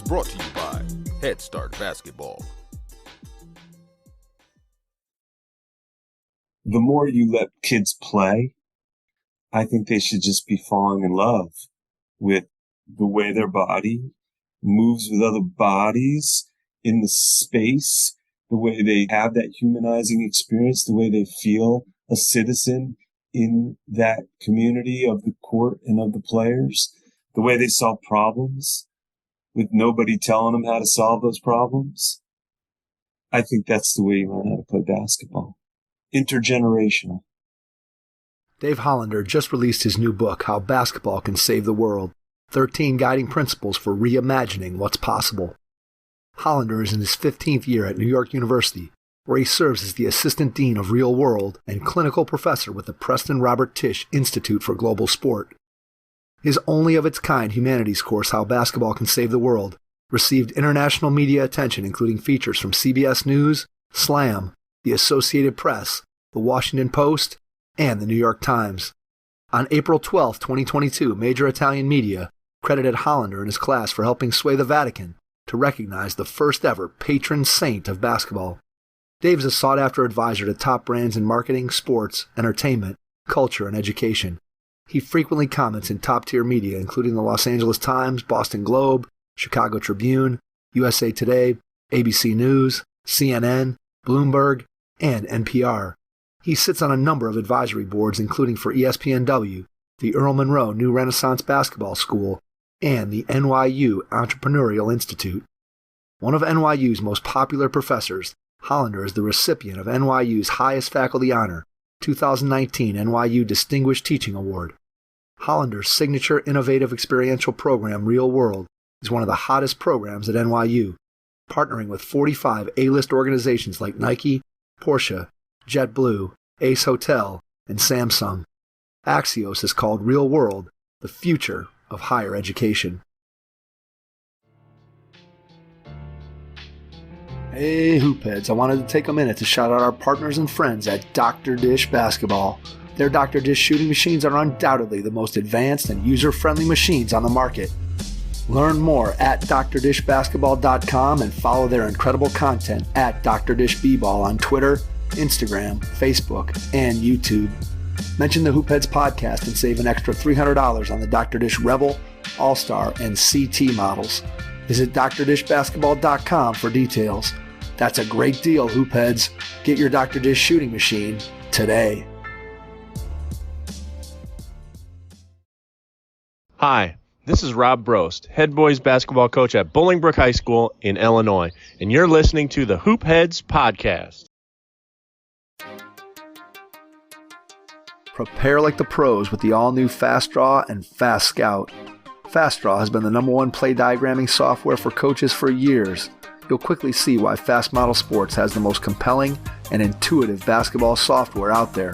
brought to you by Head Start Basketball. The more you let kids play, I think they should just be falling in love with the way their body moves with other bodies in the space, the way they have that humanizing experience, the way they feel a citizen in that community of the court and of the players, the way they solve problems with nobody telling them how to solve those problems. I think that's the way you learn how to play basketball. Intergenerational. Dave Hollander just released his new book, How Basketball Can Save the World, 13 Guiding Principles for Reimagining What's Possible. Hollander is in his 15th year at New York University, where he serves as the Assistant Dean of Real World and Clinical Professor with the Preston Robert Tisch Institute for Global Sport. His only-of-its-kind humanities course, How Basketball Can Save the World, received international media attention, including features from CBS News, Slam, the Associated Press, the Washington Post, and the New York Times. On April 12, 2022, major Italian media credited Hollander and his class for helping sway the Vatican to recognize the first-ever Patron Saint of Basketball. Dave is a sought-after advisor to top brands in marketing, sports, entertainment, culture, and education. He frequently comments in top-tier media, including the Los Angeles Times, Boston Globe, Chicago Tribune, USA Today, ABC News, CNN, Bloomberg, and NPR. He sits on a number of advisory boards, including for espnW, the Earl Monroe New Renaissance Basketball School, and the NYU Entrepreneurial Institute. One of NYU's most popular professors, Hollander is the recipient of NYU's highest faculty honor, 2019 NYU Distinguished Teaching Award. Hollander's signature innovative experiential program, Real World, is one of the hottest programs at NYU, partnering with 45 A-list organizations like Nike, Porsche, JetBlue, Ace Hotel, and Samsung. Axios has called Real World the future of higher education. Hey Hoopheads, I wanted to take a minute to shout out our partners and friends at Dr. Dish Basketball. Their Dr. Dish shooting machines are undoubtedly the most advanced and user-friendly machines on the market. Learn more at drdishbasketball.com and follow their incredible content at Dr. Dish B-Ball on Twitter, Instagram, Facebook, and YouTube. Mention the Hoopheads podcast and save an extra $300 on the Dr. Dish Rebel, All-Star, and CT models. Visit drdishbasketball.com for details. That's a great deal, Hoopheads. Get your Dr. Dish shooting machine today. Hi, this is Rob Brost, head boys basketball coach at Bolingbrook High School in Illinois, and you're listening to the Hoopheads podcast. Prepare like the pros with the all-new Fast Draw and Fast Scout. Fast Draw has been the #1 play diagramming software for coaches for years. You'll quickly see why Fast Model Sports has the most compelling and intuitive basketball software out there.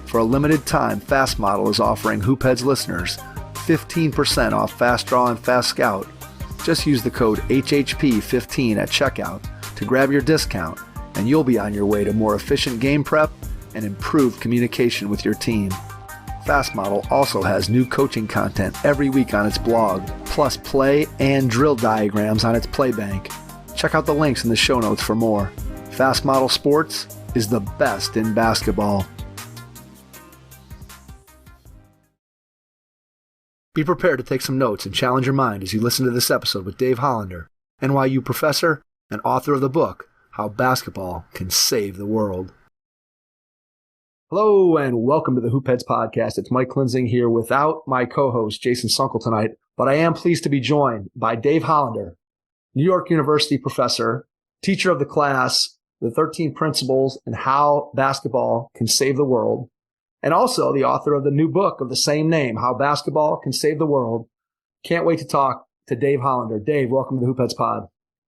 For a limited time, Fast Model is offering Hoopheads listeners 15% off Fast Draw and Fast Scout. Just use the code HHP15 at checkout to grab your discount, and you'll be on your way to more efficient game prep and improved communication with your team. Fast Model also has new coaching content every week on its blog, plus play and drill diagrams on its Playbank. Check out the links in the show notes for more. Fast Model Sports is the best in basketball. Be prepared to take some notes and challenge your mind as you listen to this episode with Dave Hollander, NYU professor and author of the book, How Basketball Can Save the World. Hello and welcome to the Hoopheads podcast. It's Mike Klinzing here without my co-host Jason Sunkel tonight, but I am pleased to be joined by Dave Hollander, New York University professor, teacher of the class, The 13 Principles and How Basketball Can Save the World, and also the author of the new book of the same name, How Basketball Can Save the World. Can't wait to talk to Dave Hollander. Dave, welcome to the Hoopheads pod.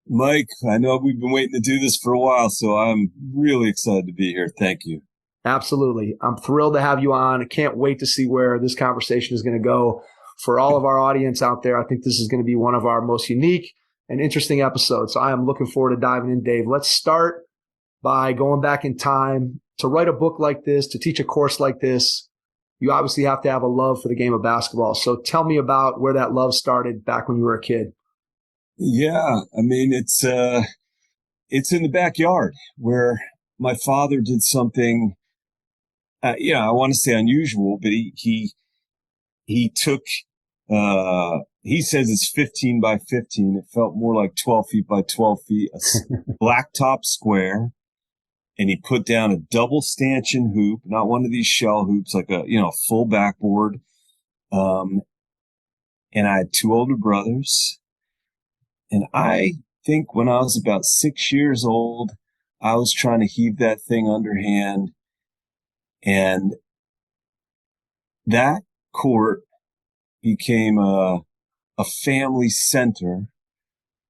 Mike, I know we've been waiting to do this for a while, so I'm really excited to be here. Thank you. Absolutely. I'm thrilled to have you on. I can't wait to see where this conversation is going to go. For all of our audience out there, I think this is going to be one of our most unique and interesting episodes. So I am looking forward to diving in, Dave. Let's start by going back in time. To write a book like this, to teach a course like this, you obviously have to have a love for the game of basketball. So tell me about where that love started back when you were a kid. Yeah, I mean, it's in the backyard where my father did something, I want to say unusual, but he took, he says it's 15 by 15. It felt more like 12 feet by 12 feet, a blacktop square. And he put down a double stanchion hoop, not one of these shell hoops, like a, full backboard. And I had two older brothers. And I think when I was about 6 years old, I was trying to heave that thing underhand. And that court became a family center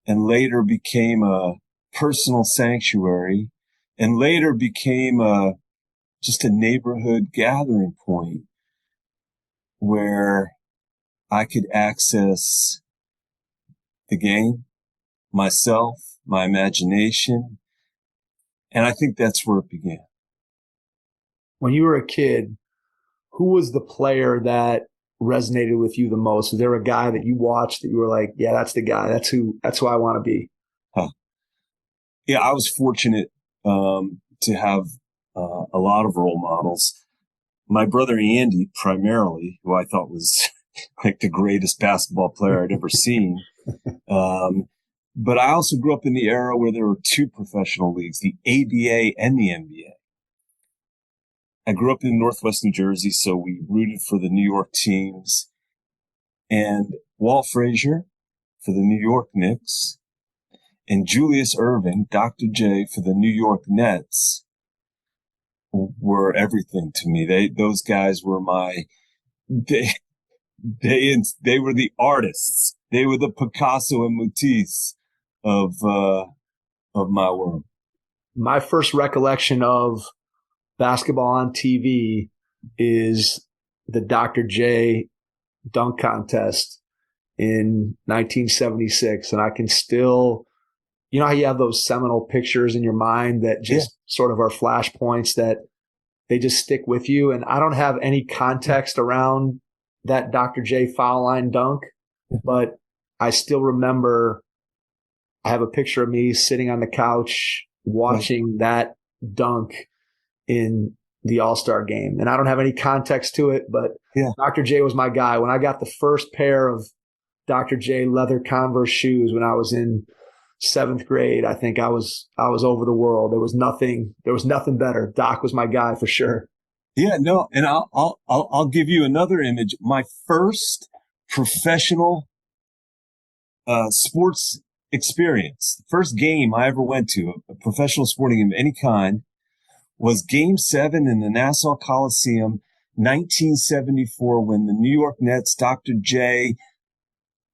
and later became a personal sanctuary and later became just a neighborhood gathering point where I could access the game, myself, my imagination. And I think that's where it began. When you were a kid, who was the player that resonated with you the most? Was there a guy that you watched that you were like, yeah, that's the guy. That's who I want to be? Yeah, I was fortunate to have a lot of role models. My brother Andy, primarily, who I thought was like the greatest basketball player I'd ever seen. But I also grew up in the era where there were two professional leagues, the ABA and the NBA. I grew up in Northwest New Jersey, so we rooted for the New York teams. And Walt Frazier for the New York Knicks and Julius Erving, Dr. J, for the New York Nets were everything to me. Those guys were they were the artists. They were the Picasso and Matisse of my world. My first recollection of basketball on TV is the Dr. J dunk contest in 1976. And I can still, how you have those seminal pictures in your mind that just sort of are flashpoints that they just stick with you. And I don't have any context around that Dr. J foul line dunk, but I still remember I have a picture of me sitting on the couch watching that dunk in the All-Star game. And I don't have any context to it, but Dr. J was my guy. When I got the first pair of Dr. J leather Converse shoes when I was in 7th grade, I think I was over the world. There was nothing better. Doc was my guy for sure. Yeah, no, and I'll give you another image. My first professional sports experience, the first game I ever went to, a professional sporting game of any kind, was Game 7 in the Nassau Coliseum, 1974, when the New York Nets, Dr. J,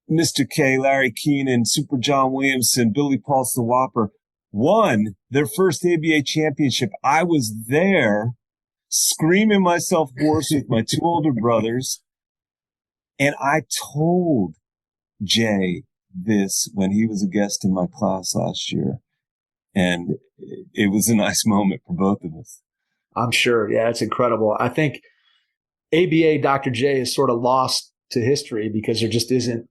Mr. K, Larry Keenan, Super John Williamson, Billy Paul the Whopper won their first ABA championship. I was there screaming myself hoarse with my two older brothers. And I told Jay this when he was a guest in my class last year. And it was a nice moment for both of us. I'm sure. Yeah, it's incredible. I think ABA Dr. J is sort of lost to history because there just isn't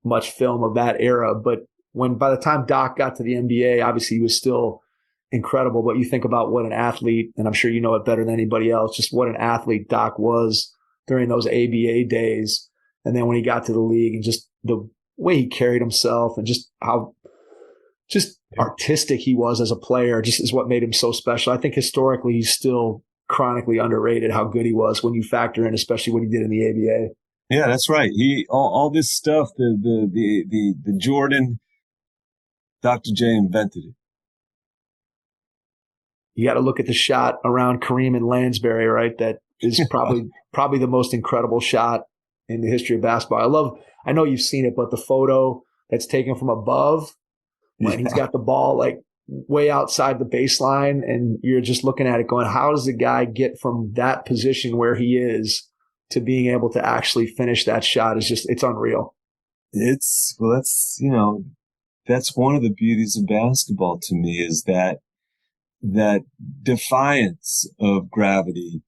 much film of that era. But by the time Doc got to the NBA, obviously he was still incredible. But you think about what an athlete, and I'm sure you know it better than anybody else, just what an athlete Doc was during those ABA days. And then when he got to the league and just the way he carried himself and just how just artistic he was as a player just is what made him so special. I think historically he's still chronically underrated how good he was when you factor in, especially what he did in the ABA. Yeah, that's right. All this stuff, the Jordan, Dr. J invented it. You got to look at the shot around Kareem and Lansbury, right? That is probably the most incredible shot in the history of basketball. I know you've seen it, but the photo that's taken from above when he's got the ball like way outside the baseline and you're just looking at it going, how does the guy get from that position where he is to being able to actually finish that shot? It's unreal. That's one of the beauties of basketball to me is that defiance of gravity,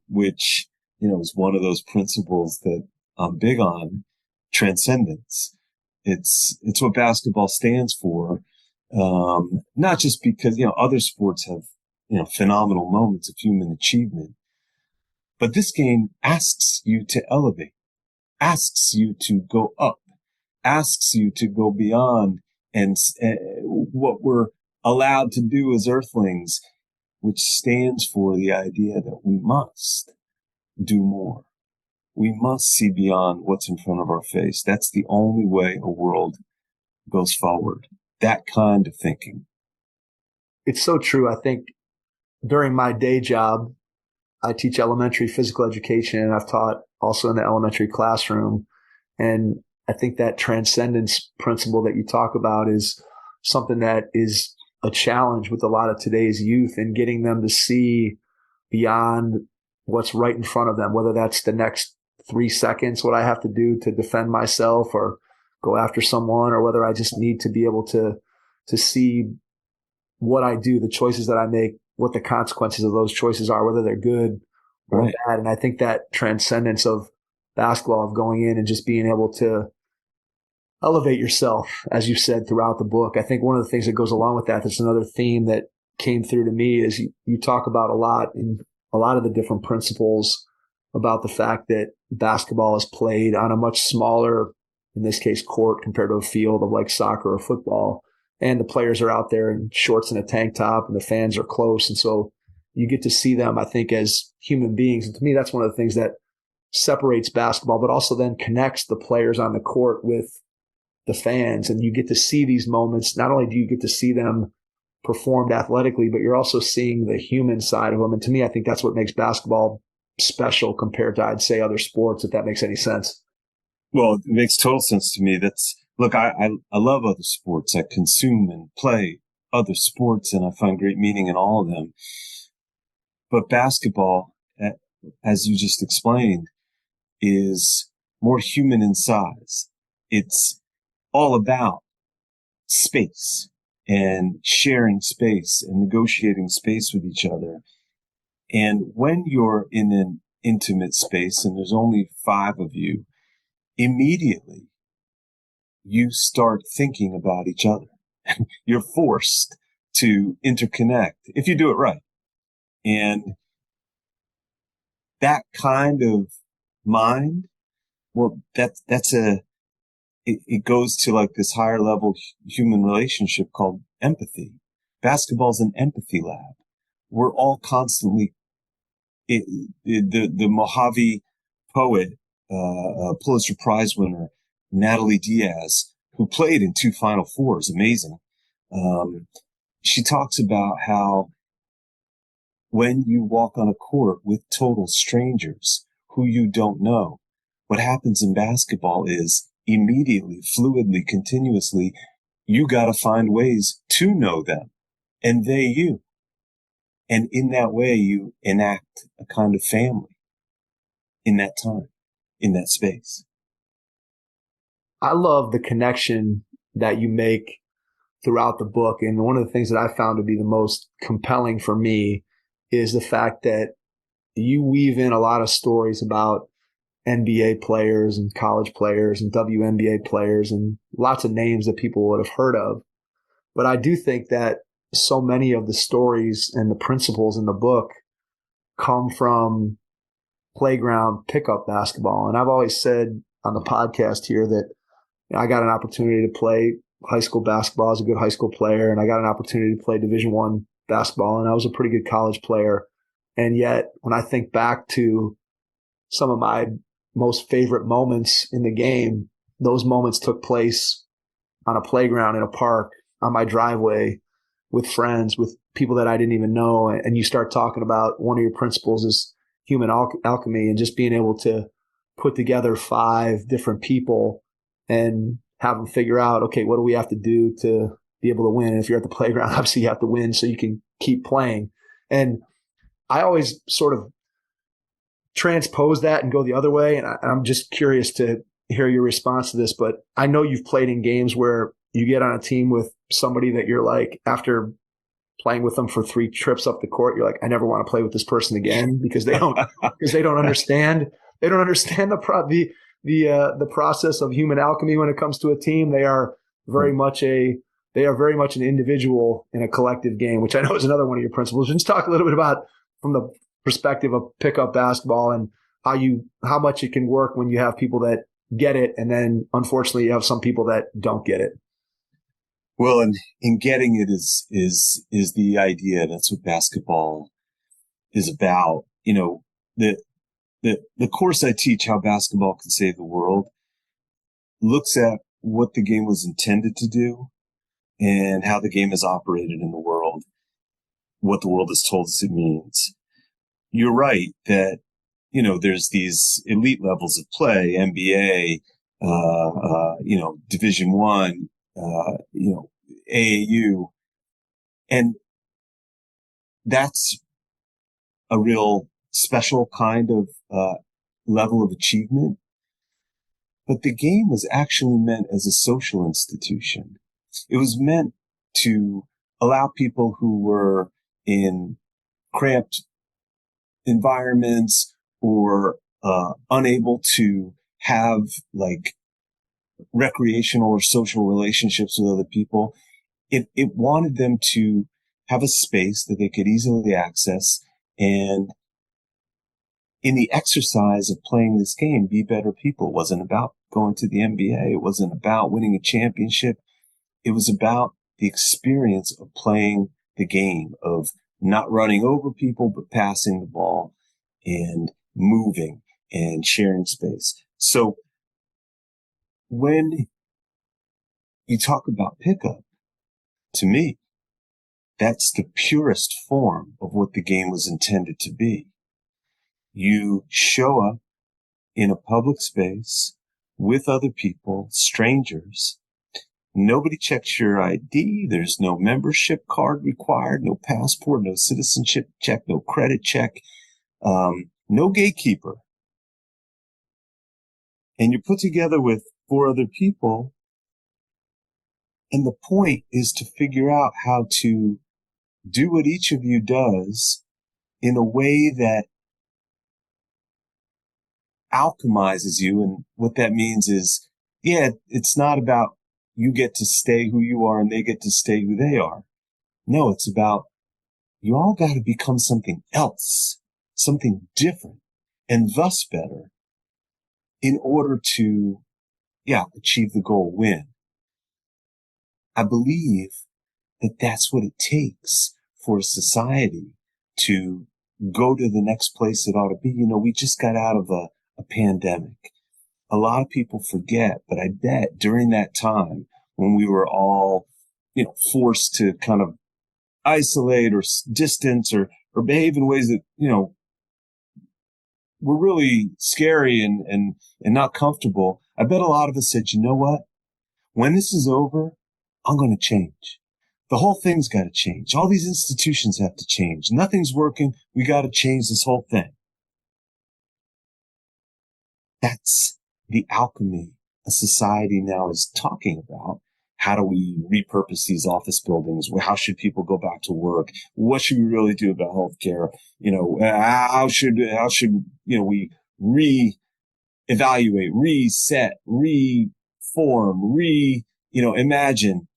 which, is one of those principles that I'm big on, transcendence. It's what basketball stands for. Not just because, other sports have, phenomenal moments of human achievement, but this game asks you to elevate, asks you to go up, asks you to go beyond and what we're allowed to do as earthlings, which stands for the idea that we must do more. We must see beyond what's in front of our face. That's the only way a world goes forward. That kind of thinking. It's so true. I think during my day job, I teach elementary physical education, and I've taught also in the elementary classroom. And I think that transcendence principle that you talk about is something that is a challenge with a lot of today's youth, and getting them to see beyond what's right in front of them, whether that's the next 3 seconds, what I have to do to defend myself or go after someone, or whether I just need to be able to see what I do, the choices that I make, what the consequences of those choices are, whether they're good or Right. bad. And I think that transcendence of basketball, of going in and just being able to elevate yourself, as you said throughout the book. I think one of the things that goes along with that's another theme that came through to me is you talk about a lot in a lot of the different principles about the fact that basketball is played on a much smaller, in this case, court compared to a field of like soccer or football. And the players are out there in shorts and a tank top, and the fans are close. And so you get to see them, I think, as human beings. And to me, that's one of the things that separates basketball, but also then connects the players on the court with the fans. And you get to see these moments. Not only do you get to see them performed athletically, but you're also seeing the human side of them. And to me, I think that's what makes basketball special compared to, I'd say, other sports, if that makes any sense. Well, it makes total sense to me. Look, I love other sports. I consume and play other sports, and I find great meaning in all of them. But basketball, as you just explained, is more human in size. It's all about space and sharing space and negotiating space with each other. And when you're in an intimate space and there's only 5 of you, immediately you start thinking about each other. You're forced to interconnect if you do it right. And that kind of mind, well, it goes to like this higher level human relationship called empathy. Basketball's an empathy lab. We're all constantly, the Mojave poet, Pulitzer Prize winner, Natalie Diaz, who played in 2 Final Fours, amazing. She talks about how when you walk on a court with total strangers who you don't know, what happens in basketball is immediately, fluidly, continuously, you got to find ways to know them and they you. And in that way, you enact a kind of family in that time, in that space. I love the connection that you make throughout the book. And one of the things that I found to be the most compelling for me is the fact that you weave in a lot of stories about NBA players and college players and WNBA players and lots of names that people would have heard of. But I do think that so many of the stories and the principles in the book come from playground pickup basketball. And I've always said on the podcast here that I got an opportunity to play high school basketball as a good high school player, and I got an opportunity to play Division I basketball, and I was a pretty good college player. And yet, when I think back to some of my most favorite moments in the game, those moments took place on a playground in a park, on my driveway, with friends, with people that I didn't even know. And you start talking about one of your principles is human alchemy, and just being able to put together 5 different people and have them figure out, okay, what do we have to do to be able to win? And if you're at the playground, obviously you have to win so you can keep playing. And I always sort of transpose that and go the other way. And I'm just curious to hear your response to this, but I know you've played in games where you get on a team with somebody that you're like, after playing with them for 3 trips up the court, you're like, I never want to play with this person again because they don't understand. They don't understand the process of human alchemy when it comes to a team. They are very much an individual in a collective game, which I know is another one of your principles. Just talk a little bit about from the perspective of pickup basketball and how much it can work when you have people that get it, and then unfortunately you have some people that don't get it. Well, and in getting it is the idea. That's what basketball is about. The course I teach, How Basketball Can Save the World, looks at what the game was intended to do and how the game is operated in the world, what the world has told us it means. You're right that, there's these elite levels of play, NBA, Division I, AAU, and that's a real special kind of level of achievement. But the game was actually meant as a social institution. It was meant to allow people who were in cramped environments or unable to have recreational or social relationships with other people. It wanted them to have a space that they could easily access, and in the exercise of playing this game, be better people. It wasn't about going to the NBA. It wasn't about winning a championship. It was about the experience of playing the game, of not running over people, but passing the ball and moving and sharing space. So when you talk about pickup, to me, that's the purest form of what the game was intended to be. You show up in a public space with other people, strangers. Nobody checks your ID. There's no membership card required, no passport, no citizenship check, no credit check, no gatekeeper. And you're put together with 4 other people. And the point is to figure out how to do what each of you does in a way that alchemizes you. And what that means is, it's not about you get to stay who you are and they get to stay who they are. No, it's about you all got to become something else, something different, and thus better in order to, achieve the goal, win. I believe that that's what it takes for a society to go to the next place it ought to be. We just got out of a pandemic. A lot of people forget, but I bet during that time when we were all, forced to kind of isolate or distance or behave in ways that, were really scary and not comfortable, I bet a lot of us said, you know what? When this is over, I'm going to change. The whole thing's got to change. All these institutions have to change. Nothing's working. We got to change this whole thing. That's the alchemy a society now is talking about. How do we repurpose these office buildings? How should people go back to work? What should we really do about healthcare? How should we reevaluate, reset, reform, imagine?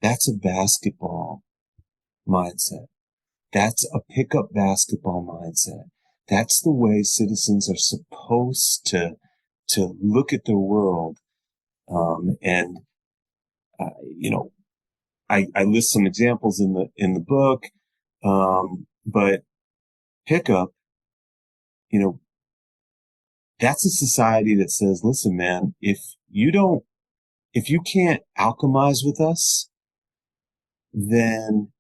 That's a basketball mindset. That's a pickup basketball mindset. That's the way citizens are supposed to look at the world. I list some examples in the book. But pickup, that's a society that says, listen, man, if you can't alchemize with us, then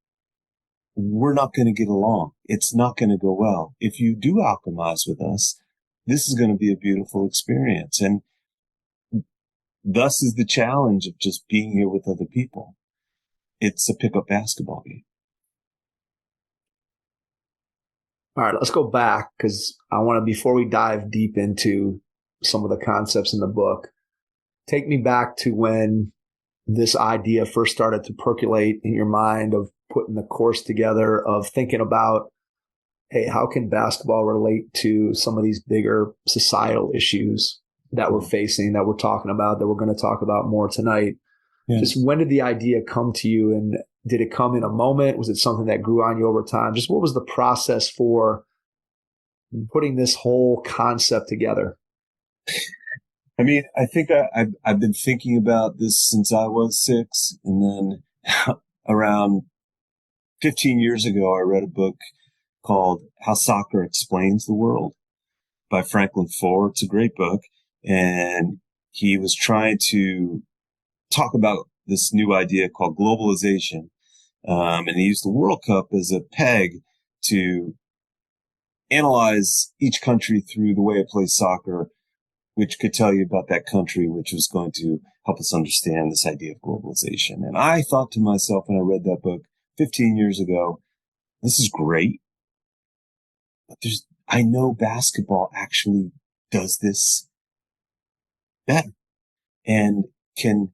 we're not going to get along. It's not going to go well. If you do alchemize with us, this is going to be a beautiful experience. And thus is the challenge of just being here with other people. It's a pickup basketball game. All right, let's go back because I want to, before we dive deep into some of the concepts in the book, take me back to when this idea first started to percolate in your mind of putting the course together, of thinking about, hey, how can basketball relate to some of these bigger societal issues? that we're facing, that we're talking about, that we're going to talk about more tonight. Yeah. Just when did the idea come to you, and did it come in a moment? Was it something that grew on you over time? Just what was the process for putting this whole concept together? I mean, I think I've been thinking about this since I was 6. And then around 15 years ago, I read a book called How Soccer Explains the World by Franklin Foer. It's a great book. And he was trying to talk about this new idea called globalization. And he used the World Cup as a peg to analyze each country through the way it plays soccer, which could tell you about that country, which was going to help us understand this idea of globalization. And I thought to myself when I read that book 15 years ago, this is great, but I know basketball actually does this better and can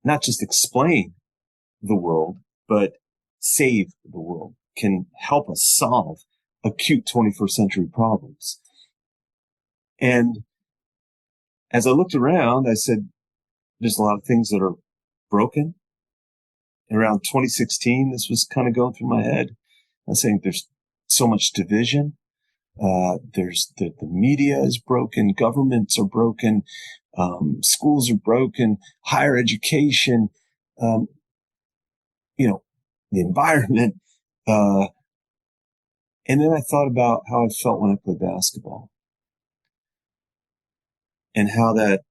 not just explain the world, but save the world, can help us solve acute 21st century problems. And as I looked around, I said, there's a lot of things that are broken. And around 2016, this was kind of going through my head. I was saying there's so much division. There's the media is broken. Governments are broken. Schools are broken. Higher education, the environment. And then I thought about how I felt when I played basketball and how that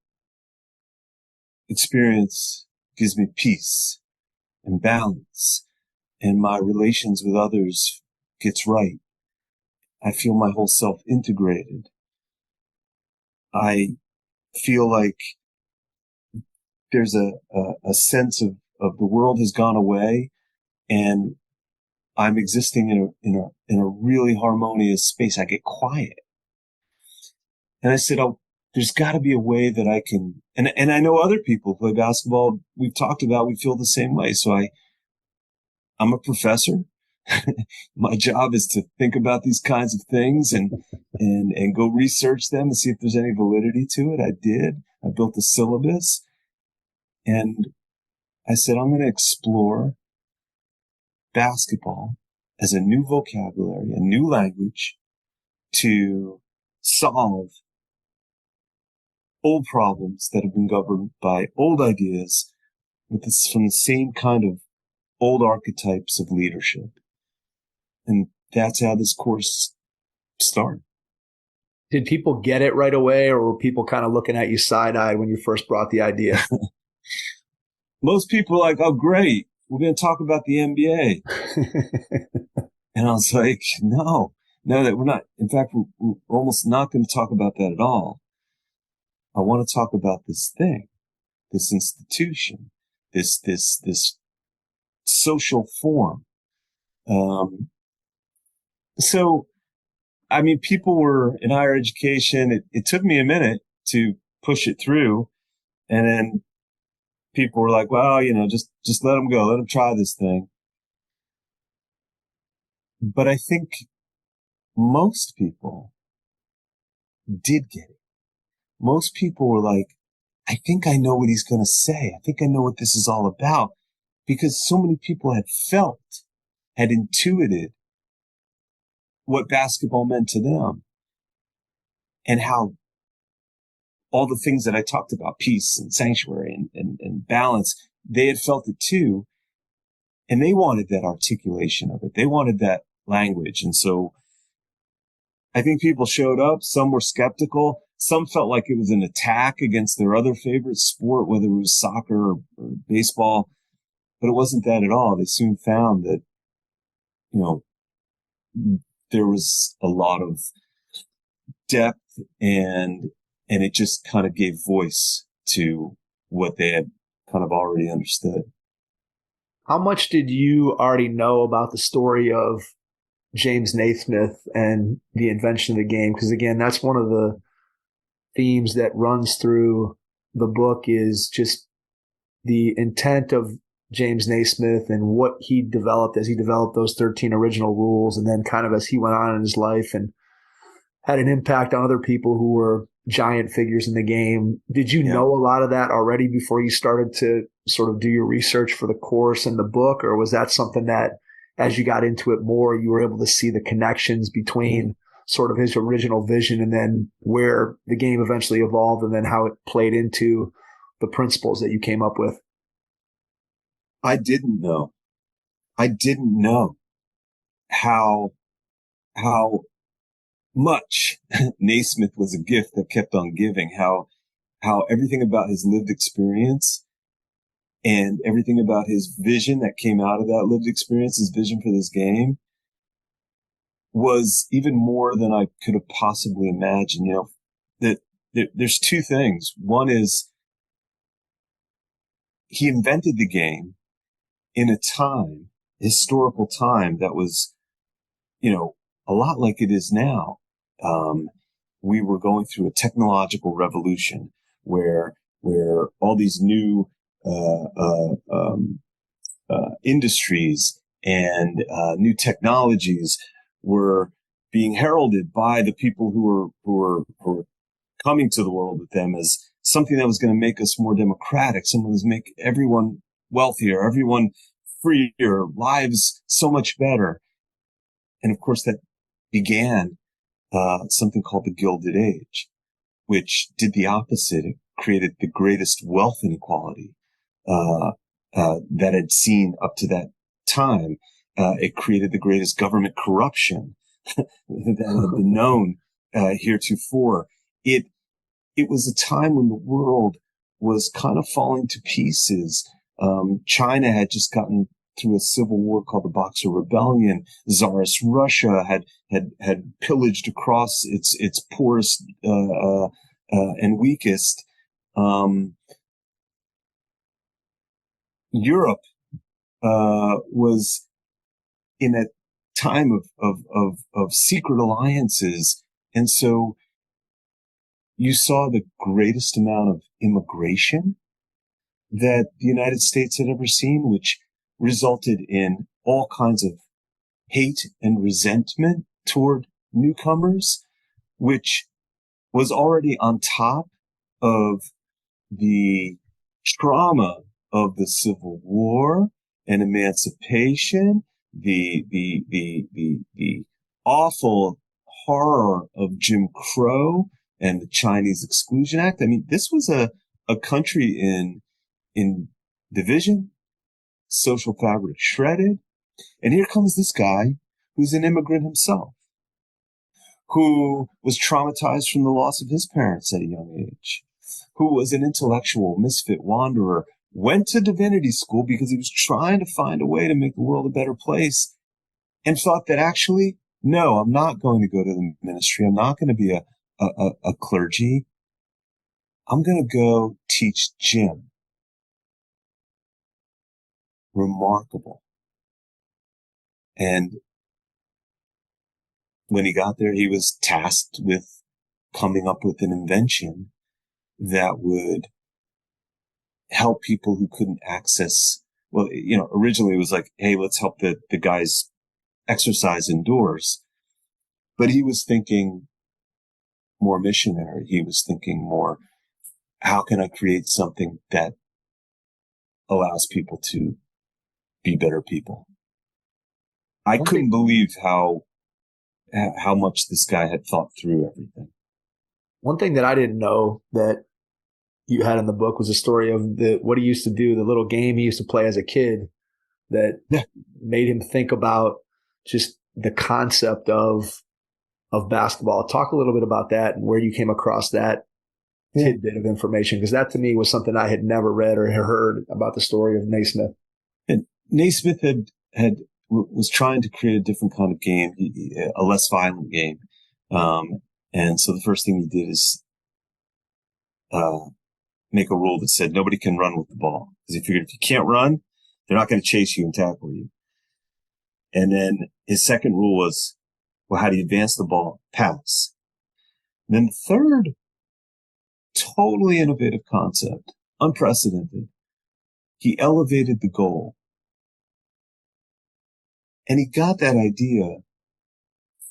experience gives me peace and balance, and my relations with others gets right. I feel my whole self integrated. I feel like there's a sense of the world has gone away, and I'm existing in a really harmonious space. I get quiet. And I said, there's got to be a way that I can, and I know other people who play basketball. We've talked about, we feel the same way. So I'm a professor. My job is to think about these kinds of things and go research them and see if there's any validity to it. I did. I built a syllabus, and I said, I'm going to explore basketball as a new vocabulary, a new language to solve old problems that have been governed by old ideas from the same kind of old archetypes of leadership. And that's how this course started. Did people get it right away, or were people kind of looking at you side-eyed when you first brought the idea? Most people are like, oh, great, we're going to talk about the NBA. And I was like, no, that we're not. In fact, we're almost not going to talk about that at all. I want to talk about this thing, this institution, this social form. So, I mean, people were in higher education. It took me a minute to push it through. And then people were like, well, just let them go. Let them try this thing. But I think most people did get it. Most people were like, I think I know what he's going to say. I think I know what this is all about, because so many people had intuited what basketball meant to them, and how all the things that I talked about, peace and sanctuary and balance, they had felt it too. And they wanted that articulation of it. They wanted that language. And so I think people showed up. Some were skeptical. Some felt like it was an attack against their other favorite sport, whether it was soccer or baseball. But it wasn't that at all. They soon found that, there was a lot of depth, and it just kind of gave voice to what they had kind of already understood. How much did you already know about the story of James Naismith and the invention of the game? Because again, that's one of the themes that runs through the book, is just the intent of James Naismith and what he developed as he developed those 13 original rules, and then kind of as he went on in his life and had an impact on other people who were giant figures in the game. Did you know a lot of that already before you started to sort of do your research for the course and the book? Or was that something that as you got into it more, you were able to see the connections between sort of his original vision and then where the game eventually evolved and then how it played into the principles that you came up with? I didn't know. I didn't know how much Naismith was a gift that kept on giving, how everything about his lived experience and everything about his vision that came out of that lived experience, his vision for this game, was even more than I could have possibly imagined. That there's two things. One is he invented the game in a time, historical time, that was, a lot like it is now. We were going through a technological revolution where all these new industries and new technologies were being heralded by the people who were coming to the world with them as something that was going to make us more democratic, something that was make everyone wealthier, everyone freer, lives so much better. And of course, that began something called the Gilded Age, which did the opposite. It created the greatest wealth inequality that had seen up to that time. It created the greatest government corruption that had been known heretofore. It was a time when the world was kind of falling to pieces. China had just gotten through a civil war called the Boxer Rebellion. Tsarist Russia had pillaged across its poorest and weakest. Europe was in a time of secret alliances, and so you saw the greatest amount of immigration that the United States had ever seen, which resulted in all kinds of hate and resentment toward newcomers, which was already on top of the trauma of the Civil War and emancipation, the awful horror of Jim Crow and the Chinese Exclusion Act. I mean, this was a country in division, social fabric shredded. And here comes this guy who's an immigrant himself, who was traumatized from the loss of his parents at a young age, who was an intellectual misfit wanderer, went to divinity school because he was trying to find a way to make the world a better place, and thought that actually, no, I'm not going to go to the ministry. I'm not going to be a clergy. I'm going to go teach gym. Remarkable. And when he got there, he was tasked with coming up with an invention that would help people who couldn't access. Well, originally it was like, hey, let's help the guys exercise indoors. But he was thinking more missionary. He was thinking more, how can I create something that allows people to be better people? I couldn't believe how much this guy had thought through everything. One thing that I didn't know that you had in the book was a story of what he used to do, the little game he used to play as a kid that made him think about just the concept of basketball. Talk a little bit about that and where you came across that tidbit of information, because that to me was something I had never read or heard about the story of Naismith. And Naismith was trying to create a different kind of game, a less violent game. And so the first thing he did is make a rule that said nobody can run with the ball. Because he figured if you can't run, they're not going to chase you and tackle you. And then his second rule was, well, how do you advance the ball? Pass. And then the third, totally innovative concept, unprecedented. He elevated the goal. And he got that idea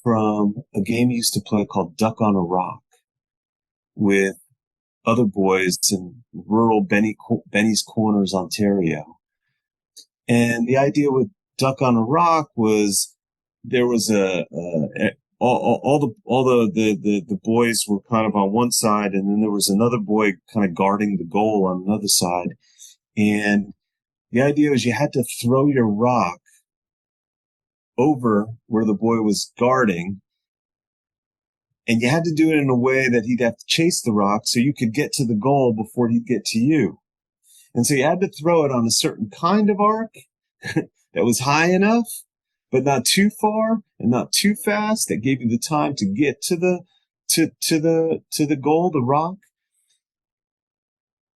from a game he used to play called Duck on a Rock, with other boys in rural Benny's Corners, Ontario. And the idea with Duck on a Rock was there was all the boys were kind of on one side, and then there was another boy kind of guarding the goal on another side. And the idea was you had to throw your rock over where the boy was guarding, and you had to do it in a way that he'd have to chase the rock so you could get to the goal before he'd get to you. And so you had to throw it on a certain kind of arc that was high enough, but not too far and not too fast, that gave you the time to get to the goal, the rock.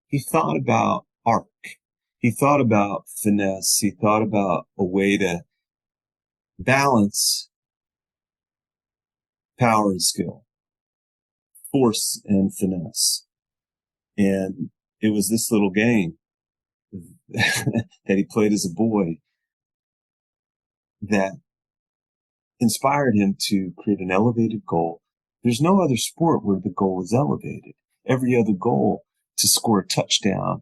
He thought about arc. He thought about finesse. He thought about a way to balance power and skill, force and finesse. And it was this little game that he played as a boy that inspired him to create an elevated goal. There's no other sport where the goal is elevated. Every other goal, to score a touchdown,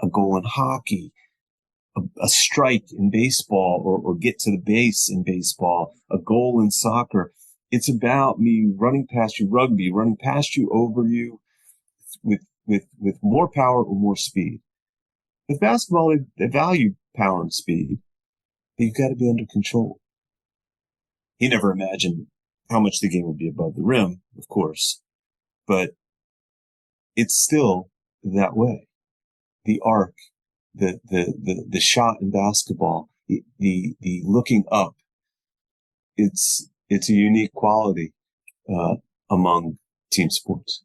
a goal in hockey, a strike in baseball, or get to the base in baseball, a goal in soccer. It's about me running past you, rugby, running past you, over you, with more power or more speed. With basketball, they value power and speed, but you've got to be under control. He never imagined how much the game would be above the rim, of course, but it's still that way. The arc, the shot in basketball, the looking up, it's a unique quality among team sports.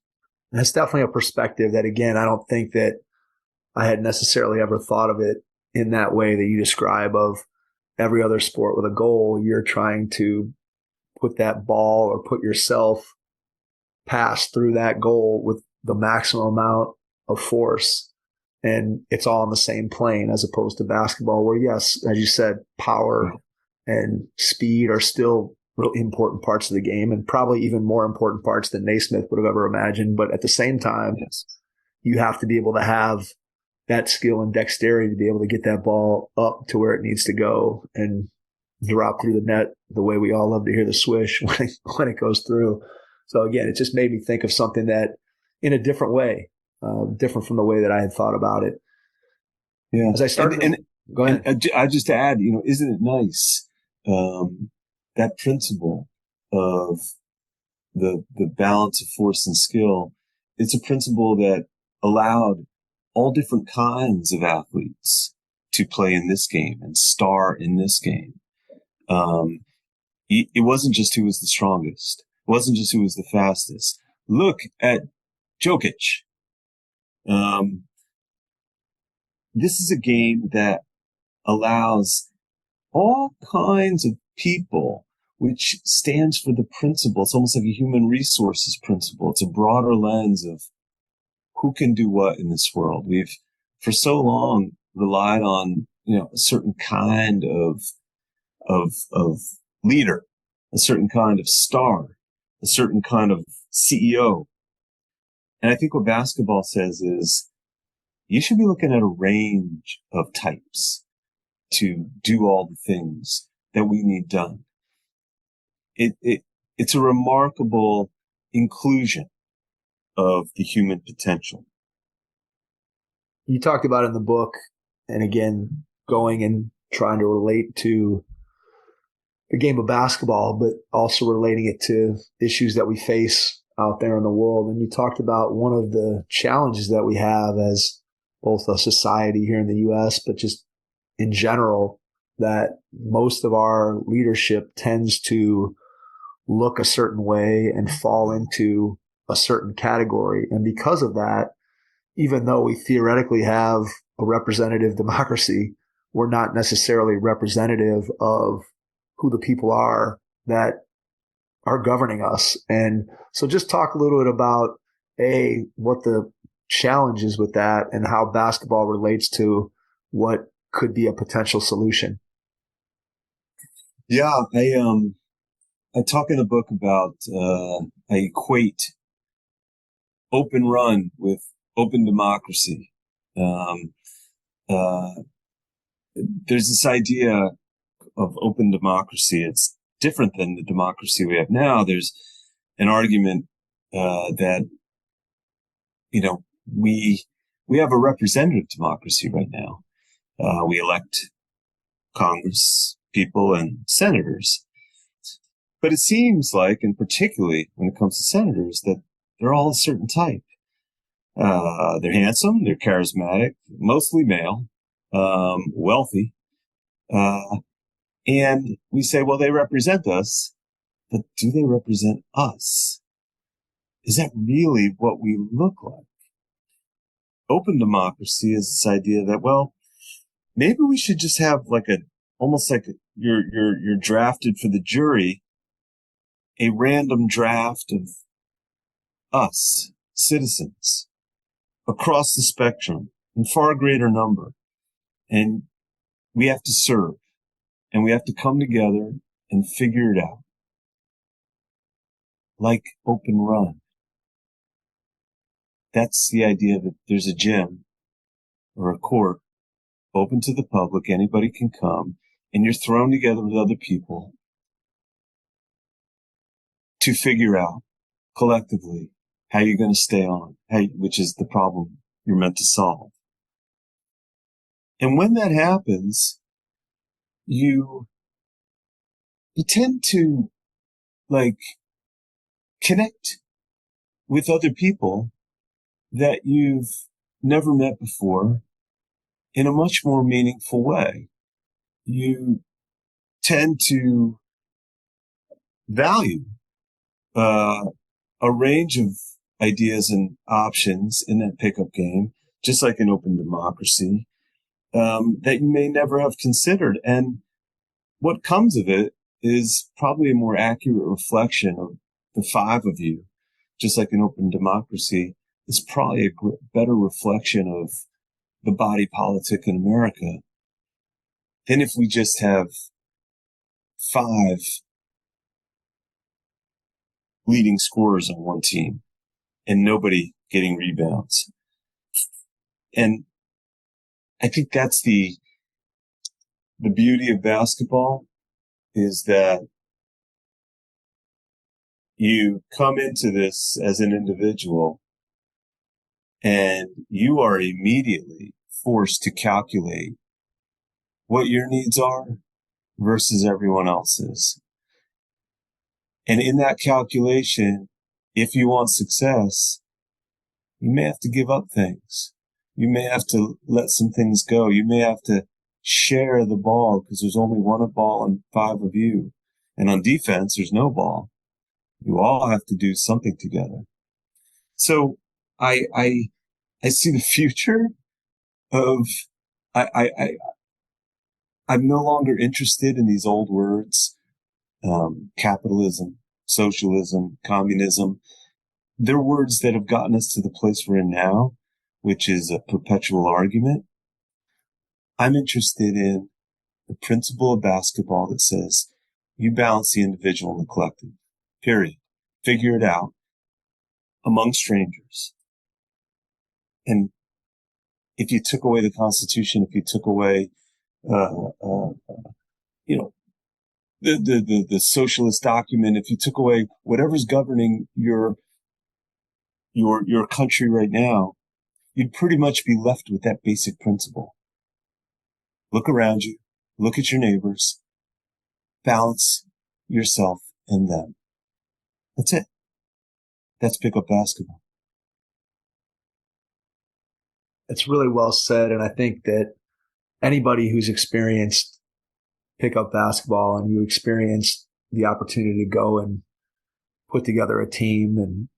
That's definitely a perspective that, again, I don't think that I had necessarily ever thought of it in that way that you describe, of every other sport with a goal, you're trying to put that ball or put yourself pass through that goal with the maximum amount of force. And it's all on the same plane, as opposed to basketball, where, yes, as you said, power and speed are still really important parts of the game, and probably even more important parts than Naismith would have ever imagined. But at the same time, yes, you have to be able to have that skill and dexterity to be able to get that ball up to where it needs to go and drop through the net the way we all love to hear the swish when it goes through. So again, it just made me think of something that in a different way, different from the way that I had thought about it. Yeah. As I started, go ahead. And I just add, isn't it nice, that principle of the balance of force and skill? It's a principle that allowed all different kinds of athletes to play in this game and star in this game. It wasn't just who was the strongest. It wasn't just who was the fastest. Look at Jokic. This is a game that allows all kinds of people, which stands for the principle. It's almost like a human resources principle. It's a broader lens of who can do what in this world. We've, for so long, relied on, a certain kind of leader, a certain kind of star, a certain kind of CEO. And I think what basketball says is you should be looking at a range of types to do all the things that we need done. It's a remarkable inclusion of the human potential. You talked about in the book, and again, going and trying to relate to the game of basketball, but also relating it to issues that we face out there in the world. And you talked about one of the challenges that we have as both a society here in the U.S., but just in general, that most of our leadership tends to look a certain way and fall into a certain category. And because of that, even though we theoretically have a representative democracy, we're not necessarily representative of who the people are that are governing us. And so just talk a little bit about, what the challenge is with that and how basketball relates to what could be a potential solution. Yeah, I talk in the book about, I equate open run with open democracy. There's this idea of open democracy. It's different than the democracy we have now. There's an argument that, we have a representative democracy right now. We elect Congress people and senators. But it seems like, and particularly when it comes to senators, that they're all a certain type. They're handsome, they're charismatic, mostly male, wealthy. And we say, well, they represent us, but do they represent us? Is that really what we look like? Open democracy is this idea that, well, maybe we should just have almost like you're drafted for the jury, a random draft of us, citizens, across the spectrum, in far greater number. And we have to serve, and we have to come together and figure it out. Like open run. That's the idea that there's a gym or a court open to the public, anybody can come, and you're thrown together with other people to figure out collectively how you're going to stay on, which is the problem you're meant to solve. And when that happens, you tend to connect with other people that you've never met before in a much more meaningful way. You tend to value a range of ideas and options in that pickup game, just like an open democracy, that you may never have considered. And what comes of it is probably a more accurate reflection of the five of you, just like an open democracy. It's probably a better reflection of the body politic in America than if we just have five leading scorers on one team and nobody getting rebounds. And I think that's the beauty of basketball, is that you come into this as an individual and you are immediately forced to calculate what your needs are versus everyone else's. And in that calculation, if you want success, you may have to give up things. You may have to let some things go. You may have to share the ball because there's only one ball and five of you. And on defense, there's no ball. You all have to do something together. So I see the future of, I'm no longer interested in these old words, capitalism, socialism, communism. They're words that have gotten us to the place we're in now, which is a perpetual argument. I'm interested in the principle of basketball that says you balance the individual and the collective, period. Figure it out among strangers. And if you took away the Constitution, if you took away, the socialist document, if you took away whatever's governing your country right now, you'd pretty much be left with that basic principle. Look around you, look at your neighbors, balance yourself and them. That's it. That's pickup basketball. It's really well said. And I think that anybody who's experienced pickup basketball and you experienced the opportunity to go and put together a team and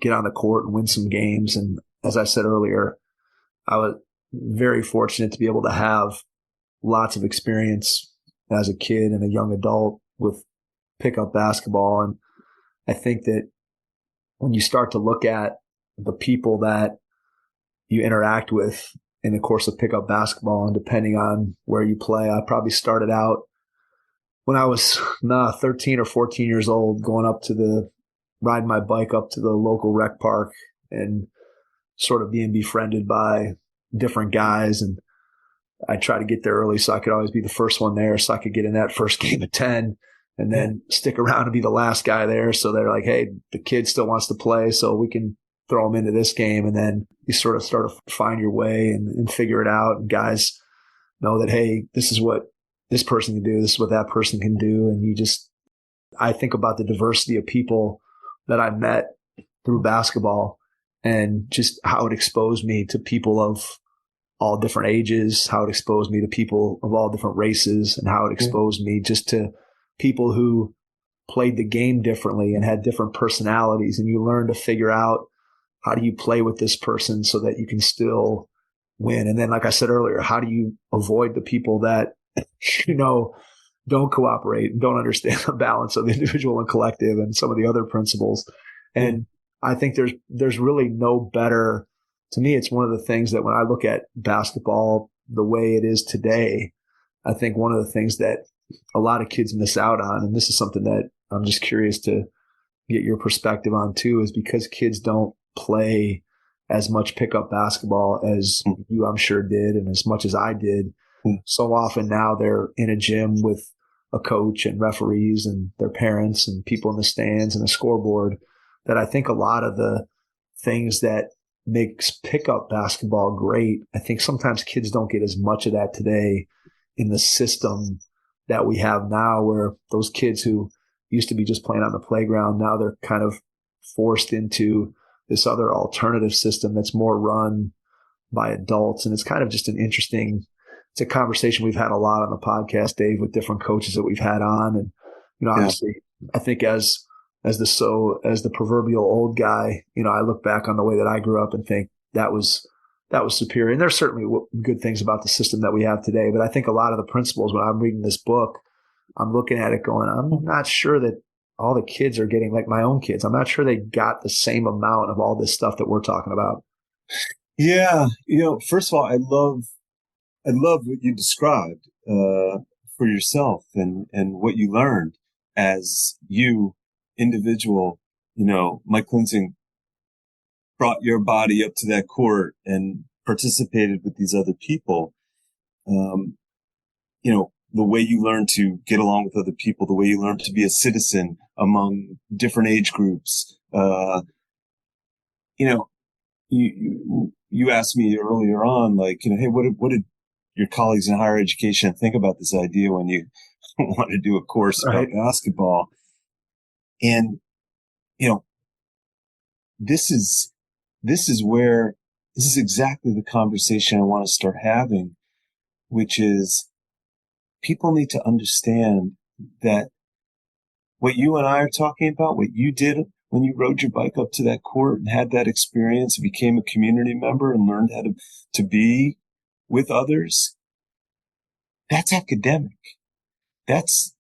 get on the court and win some games. And as I said earlier, I was very fortunate to be able to have lots of experience as a kid and a young adult with pickup basketball. And I think that when you start to look at the people that you interact with in the course of pickup basketball, and depending on where you play, I probably started out when I was 13 or 14 years old, riding my bike up to the local rec park and sort of being befriended by different guys. And I try to get there early so I could always be the first one there, so I could get in that first game of 10 and then stick around and be the last guy there. So they're like, hey, the kid still wants to play, so we can throw him into this game. And then you sort of start to find your way and figure it out. And guys know that, hey, this is what this person can do. This is what that person can do. And I think about the diversity of people that I met through basketball and just how it exposed me to people of all different ages, how it exposed me to people of all different races, and how it exposed me just to people who played the game differently and had different personalities. And you learn to figure out, how do you play with this person so that you can still win? And then, like I said earlier, how do you avoid the people that, don't cooperate and don't understand the balance of the individual and collective and some of the other principles? And I think there's really no better, to me, it's one of the things that when I look at basketball the way it is today, I think one of the things that a lot of kids miss out on, and this is something that I'm just curious to get your perspective on too, is because kids don't play as much pickup basketball as you, I'm sure, did, and as much as I did. So often now they're in a gym with a coach and referees and their parents and people in the stands and a scoreboard, that I think a lot of the things that makes pickup basketball great, I think sometimes kids don't get as much of that today in the system that we have now, where those kids who used to be just playing on the playground, now they're kind of forced into this other alternative system that's more run by adults. And it's kind of just it's a conversation we've had a lot on the podcast, Dave, with different coaches that we've had on. And, obviously I think as the proverbial old guy, I look back on the way that I grew up and think that was superior. And there's certainly good things about the system that we have today. But I think a lot of the principles, when I'm reading this book, I'm looking at it going, I'm not sure that all the kids are getting, like my own kids, I'm not sure they got the same amount of all this stuff that we're talking about. Yeah. First of all, I love what you described for yourself and what you learned as you individual. Mike Klinzing brought your body up to that court and participated with these other people. The way you learn to get along with other people, the way you learn to be a citizen among different age groups. You asked me earlier on, like, hey, what did your colleagues in higher education think about this idea when you want to do a course about basketball? And, this is exactly the conversation I want to start having, which is people need to understand that what you and I are talking about, what you did when you rode your bike up to that court and had that experience and became a community member and learned how to be with others, that's academic. That's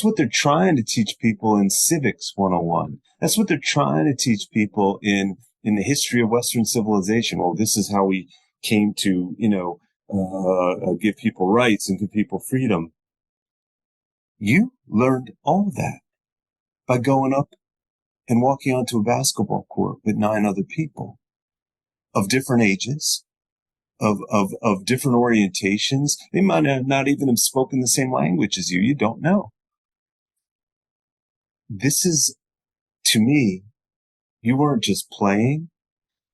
what they're trying to teach people in Civics 101. That's what they're trying to teach people in the history of Western civilization. Well, this is how we came to, give people rights and give people freedom. You learned all that by going up and walking onto a basketball court with 9 other people of different ages, of different orientations. They might not even have spoken the same language as you. You don't know. This is, to me, you weren't just playing,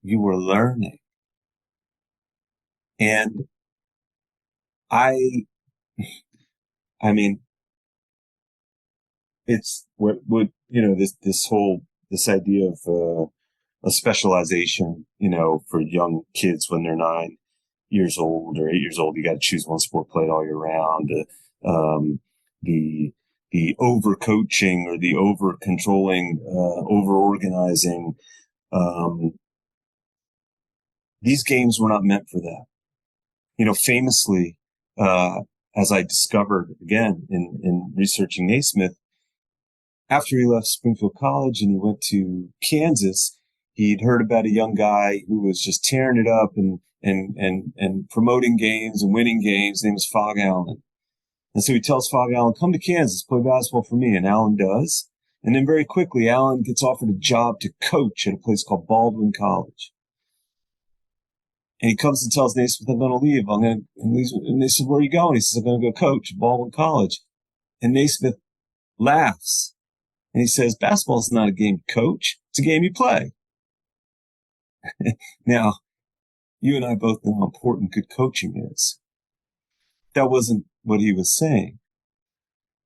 you were learning. And I mean, it's what this idea of a specialization, for young kids when they're 9 years old or 8 years old. You got to choose one sport, play it all year round. The over coaching or the over controlling, over organizing. These games were not meant for that. Famously, as I discovered again in researching Naismith, after he left Springfield College and he went to Kansas, he'd heard about a young guy who was just tearing it up and promoting games and winning games. His name was Fog Allen. And so he tells Fog Allen, come to Kansas, play basketball for me. And Allen does. And then very quickly, Alan gets offered a job to coach at a place called Baldwin College. And he comes and tells Naismith, I'm going to leave. And they said, where are you going? He says, I'm going to go coach at Baldwin College. And Naismith laughs. And he says, basketball is not a game you coach. It's a game you play. Now, you and I both know how important good coaching is. That wasn't what he was saying.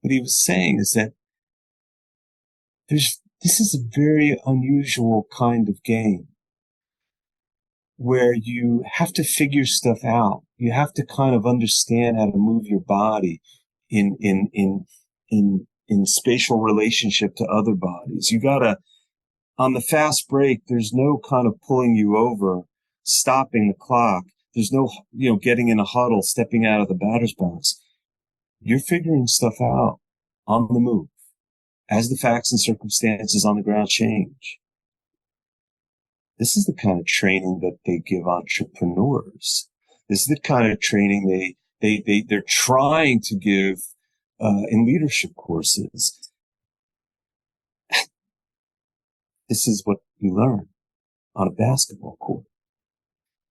What he was saying is that this is a very unusual kind of game where you have to figure stuff out. You have to kind of understand how to move your body in spatial relationship to other bodies. You gotta, on the fast break, there's no kind of pulling you over, stopping the clock. There's no, getting in a huddle, stepping out of the batter's box. You're figuring stuff out on the move as the facts and circumstances on the ground change. This is the kind of training that they give entrepreneurs. This is the kind of training they're trying to give in leadership courses. This is what you learn on a basketball court.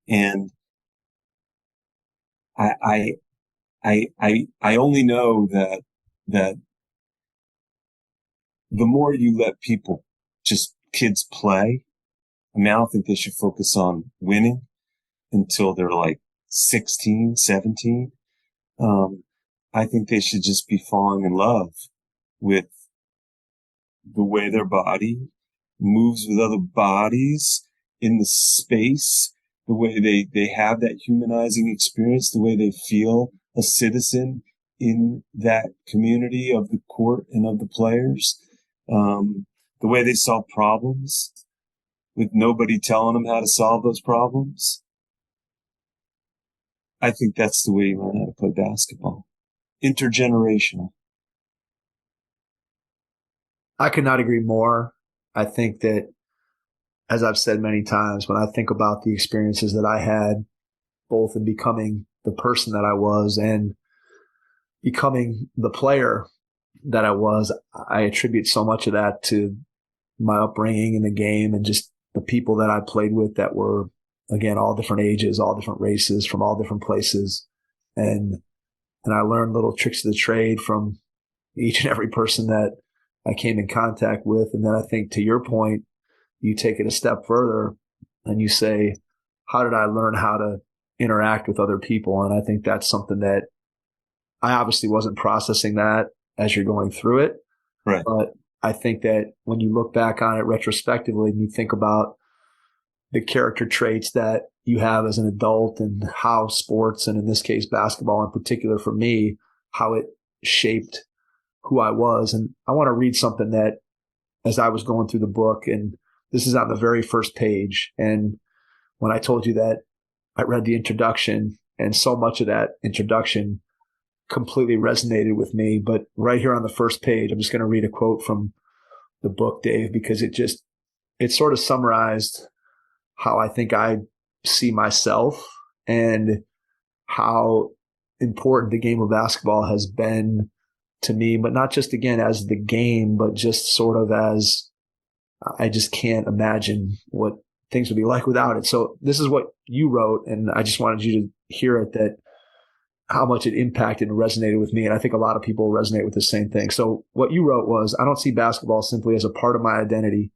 And I only know that the more you let people, just kids play, I mean, I don't think they should focus on winning until they're like 16, 17. I think they should just be falling in love with the way their body moves with other bodies in the space, the way they have that humanizing experience, the way they feel a citizen in that community of the court and of the players, the way they solve problems with nobody telling them how to solve those problems. I think that's the way you learn how to play basketball. Intergenerational. I could not agree more. I think that, as I've said many times, when I think about the experiences that I had, both in becoming the person that I was and becoming the player that I was, I attribute so much of that to my upbringing in the game and just the people that I played with that were, again, all different ages, all different races, from all different places. And I learned little tricks of the trade from each and every person that I came in contact with. And then I think, to your point, you take it a step further and you say, how did I learn how to interact with other people? And I think that's something that I obviously wasn't processing that as you're going through it. Right. But I think that when you look back on it retrospectively and you think about the character traits that you have as an adult and how sports, and in this case basketball in particular for me, how it shaped who I was. And I want to read something that, as I was going through the book, and this is on the very first page. And when I told you that I read the introduction, and so much of that introduction completely resonated with me. But right here on the first page, I'm just going to read a quote from the book, Dave, because it sort of summarized how I think I see myself and how important the game of basketball has been to me, but not just, again, as the game, but just sort of as, I just can't imagine what things would be like without it. So this is what you wrote, and I just wanted you to hear it, that how much it impacted and resonated with me. And I think a lot of people resonate with the same thing. So what you wrote was, I don't see basketball simply as a part of my identity.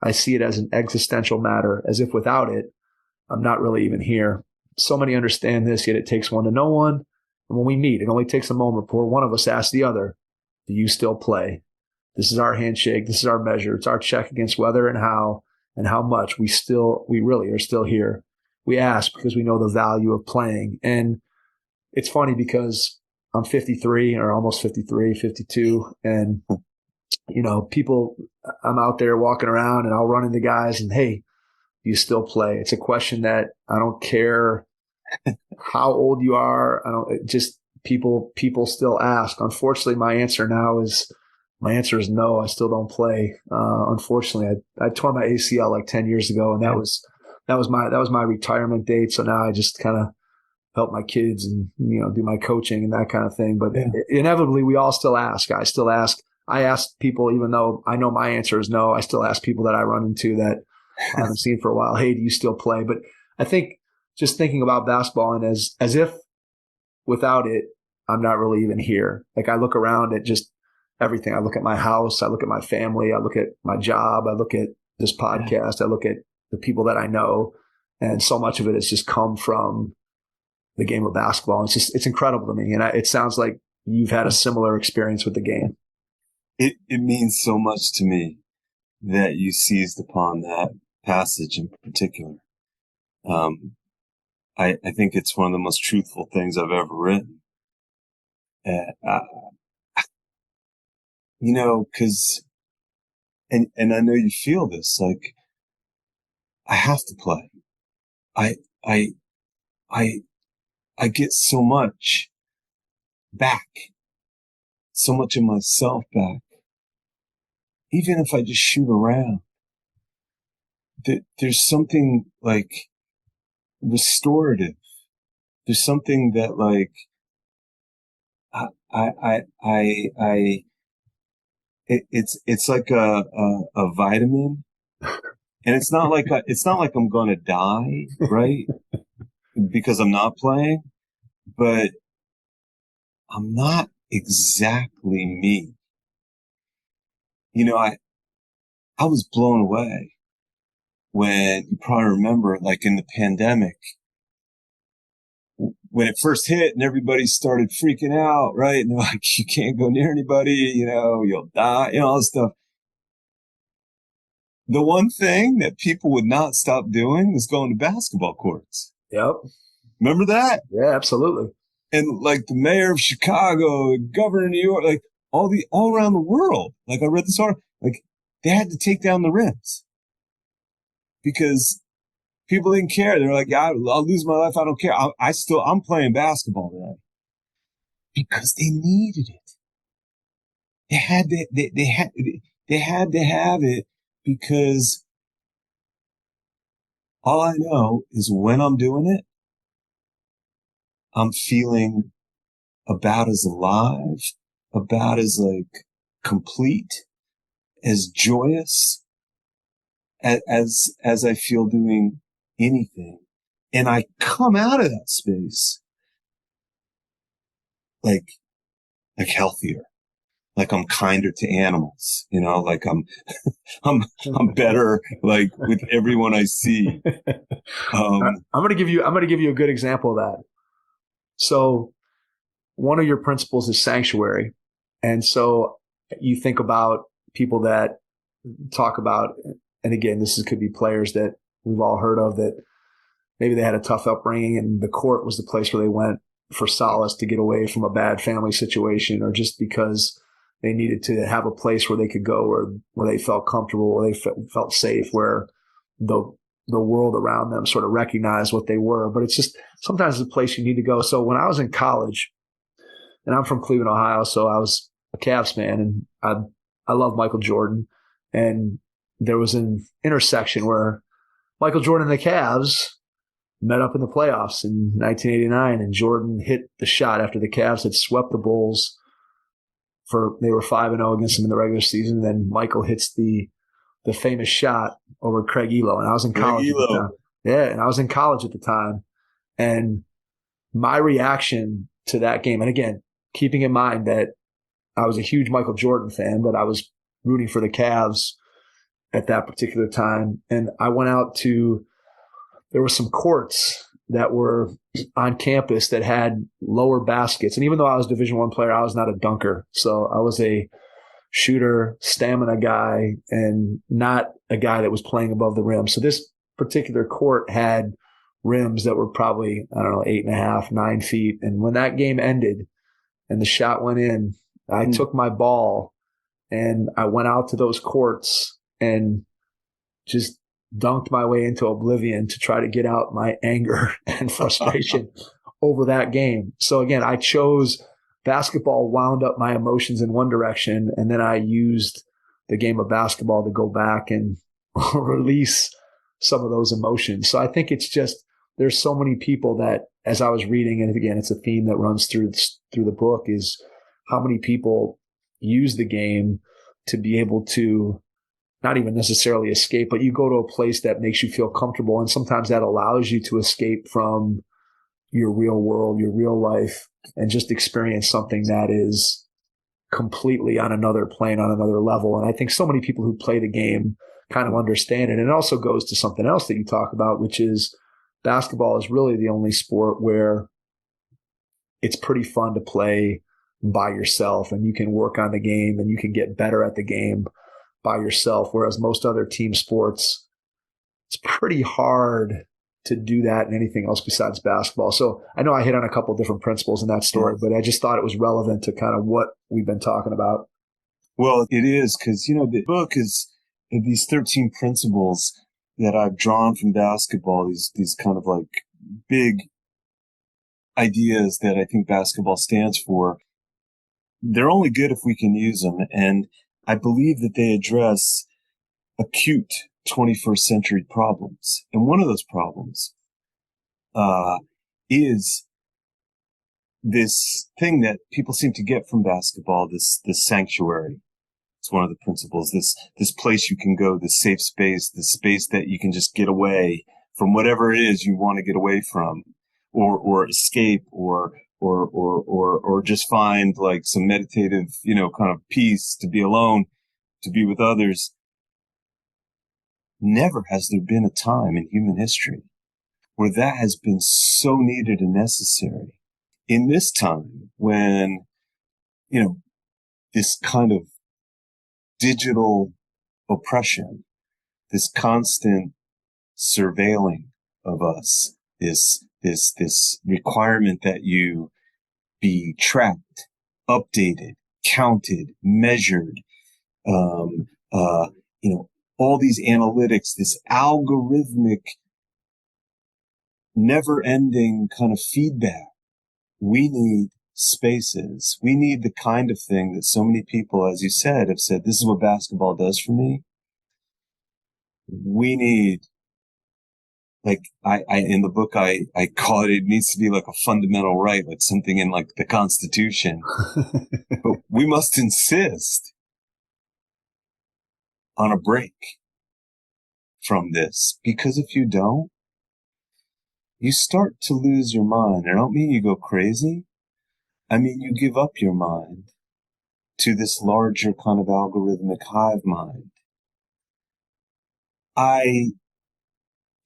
I see it as an existential matter, as if without it, I'm not really even here. So many understand this, yet it takes one to know one. And when we meet, it only takes a moment before one of us asks the other, do you still play? This is our handshake. This is our measure. It's our check against whether and how much we really are still here. We ask because we know the value of playing. And it's funny because I'm 53 or almost 53, 52. And, people, I'm out there walking around and I'll run into guys and, hey, do you still play? It's a question that I don't care how old you are. People still ask. Unfortunately, my answer is no, I still don't play. Unfortunately, I tore my ACL like 10 years ago, and that was my retirement date. So now I just kind of help my kids and, do my coaching and that kind of thing. But inevitably we all still ask. I still ask, I ask people, even though I know my answer is no, I still ask people that I run into that I haven't seen for a while, hey, do you still play? But I think just thinking about basketball and as if without it, I'm not really even here. Like I look around at just everything. I look at my house, I look at my family, I look at my job, I look at this podcast, I look at the people that I know. And so much of it has just come from the game of basketball. It's incredible to me. And it sounds like you've had a similar experience with the game. It means so much to me that you seized upon that passage in particular. I think it's one of the most truthful things I've ever written. Because, and I know you feel this, like, I have to play. I get so much back, so much of myself back. Even if I just shoot around, there's something like restorative. There's something that like, it's like a vitamin, and it's not like I'm going to die, right? Because I'm not playing, but I'm not exactly me. I was blown away when, you probably remember, like in the pandemic, when it first hit and everybody started freaking out, right? And they're like, you can't go near anybody, you'll die, all this stuff. The one thing that people would not stop doing was going to basketball courts. Yep. Remember that? Yeah, absolutely. And like the mayor of Chicago, the governor of New York, like all around the world. Like I read this article, like they had to take down the rims because people didn't care. They're like, yeah, I'll lose my life. I don't care. I'm playing basketball today because they needed it. They had to have it because all I know is when I'm doing it, I'm feeling about as alive, about as like complete, as joyous as I feel doing anything. And I come out of that space like healthier, like I'm kinder to animals, like I'm better, like with everyone I see. I'm going to give you a good example of that. So one of your principles is sanctuary. And so you think about people that talk about, and again, could be players that we've all heard of that maybe they had a tough upbringing and the court was the place where they went for solace to get away from a bad family situation, or just because they needed to have a place where they could go where they felt comfortable, where they felt safe, where the world around them sort of recognized what they were. But it's just sometimes it's a place you need to go. So when I was in college, and I'm from Cleveland, Ohio, so I was a Cavs fan, and I love Michael Jordan. And there was an intersection where Michael Jordan and the Cavs met up in the playoffs in 1989, and Jordan hit the shot after the Cavs had swept the Bulls. They were 5-0 against them in the regular season. And then Michael hits the famous shot over Craig Elo, and I was in college at the time. Yeah, and I was in college at the time, and my reaction to that game, and again, keeping in mind that I was a huge Michael Jordan fan, but I was rooting for the Cavs at that particular time, and I went out to. There were some courts that were on campus that had lower baskets. And even though I was a Division I player, I was not a dunker. So I was a shooter, stamina guy, and not a guy that was playing above the rim. So this particular court had rims that were probably, 8.5, 9 feet. And when that game ended and the shot went in, I took my ball and I went out to those courts and just dunked my way into oblivion to try to get out my anger and frustration over that game. So again, I chose basketball, wound up my emotions in one direction, and then I used the game of basketball to go back and release some of those emotions. So I think it's just, there's so many people that, as I was reading, and again, it's a theme that runs through the book, is how many people use the game to be able to not even necessarily escape, but you go to a place that makes you feel comfortable. And sometimes that allows you to escape from your real world, your real life, and just experience something that is completely on another plane, on another level. And I think so many people who play the game kind of understand it. And it also goes to something else that you talk about, which is basketball is really the only sport where it's pretty fun to play by yourself, and you can work on the game and you can get better at the game by yourself. Whereas most other team sports, it's pretty hard to do that in anything else besides basketball. So I know I hit on a couple of different principles in that story, but I just thought it was relevant to kind of what we've been talking about. Well, it is, because, the book is these 13 principles that I've drawn from basketball, these kind of like big ideas that I think basketball stands for. They're only good if we can use them. And I believe that they address acute 21st century problems. And one of those problems is this thing that people seem to get from basketball, this sanctuary. It's one of the principles, this place you can go, this safe space, this space that you can just get away from whatever it is you want to get away from, or escape, or just find like some meditative, kind of peace, to be alone, to be with others. Never has there been a time in human history where that has been so needed and necessary. In this time when, this kind of digital oppression, this constant surveilling of us, this requirement that you be tracked, updated, counted, measured, all these analytics, this algorithmic, never-ending kind of feedback. We need spaces. We need the kind of thing that so many people, as you said, have said, this is what basketball does for me. We need, like, I in the book, I call it needs to be like a fundamental right, like something in like the Constitution. But we must insist on a break from this, because if you don't, you start to lose your mind. I don't mean you go crazy. I mean, you give up your mind to this larger kind of algorithmic hive mind. I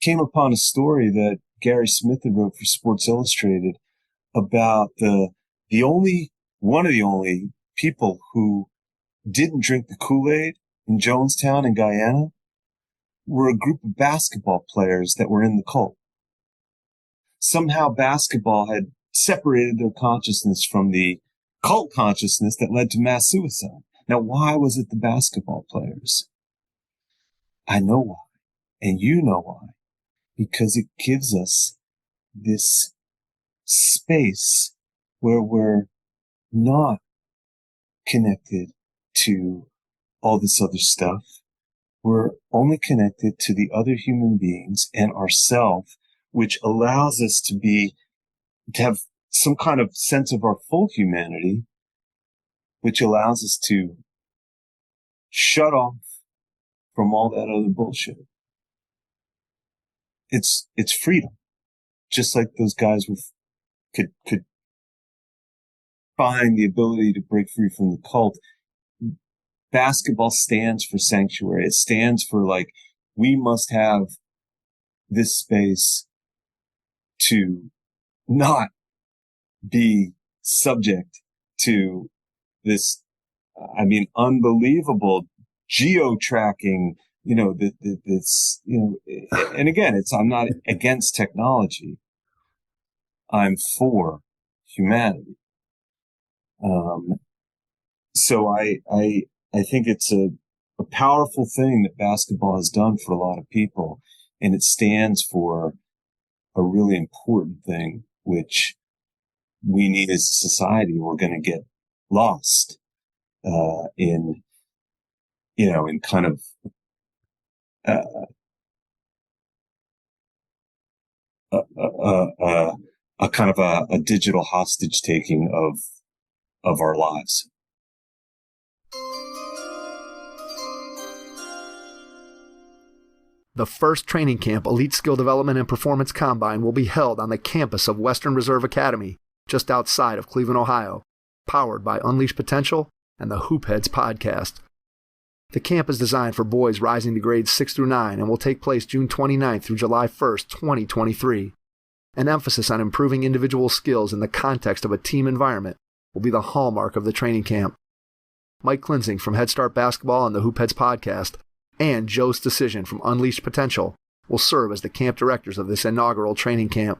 came upon a story that Gary Smith had wrote for Sports Illustrated about one of the only people who didn't drink the Kool-Aid in Jonestown in Guyana were a group of basketball players that were in the cult. Somehow basketball had separated their consciousness from the cult consciousness that led to mass suicide. Now, why was it the basketball players? I know why, and you know why. Because it gives us this space where we're not connected to all this other stuff. We're only connected to the other human beings and ourselves, which allows us to have some kind of sense of our full humanity, which allows us to shut off from all that other bullshit. It's freedom. Just like those guys could find the ability to break free from the cult. Basketball stands for sanctuary. It stands for like, we must have this space to not be subject to this, unbelievable geo-tracking, this, and again, I'm not against technology. I'm for humanity. So I think it's a powerful thing that basketball has done for a lot of people, and it stands for a really important thing, which we need as a society. We're going to get lost in kind of a kind of a digital hostage taking of our lives. The first training camp, Elite Skill Development and Performance Combine, will be held on the campus of Western Reserve Academy, just outside of Cleveland, Ohio, powered by Unleash Potential and the Hoopheads podcast. The camp is designed for boys rising to grades 6 through 9 and will take place June 29th through July 1st, 2023. An emphasis on improving individual skills in the context of a team environment will be the hallmark of the training camp. Mike Klinzing from Head Start Basketball and the Hoopheads podcast and Joe's Decision from Unleashed Potential will serve as the camp directors of this inaugural training camp.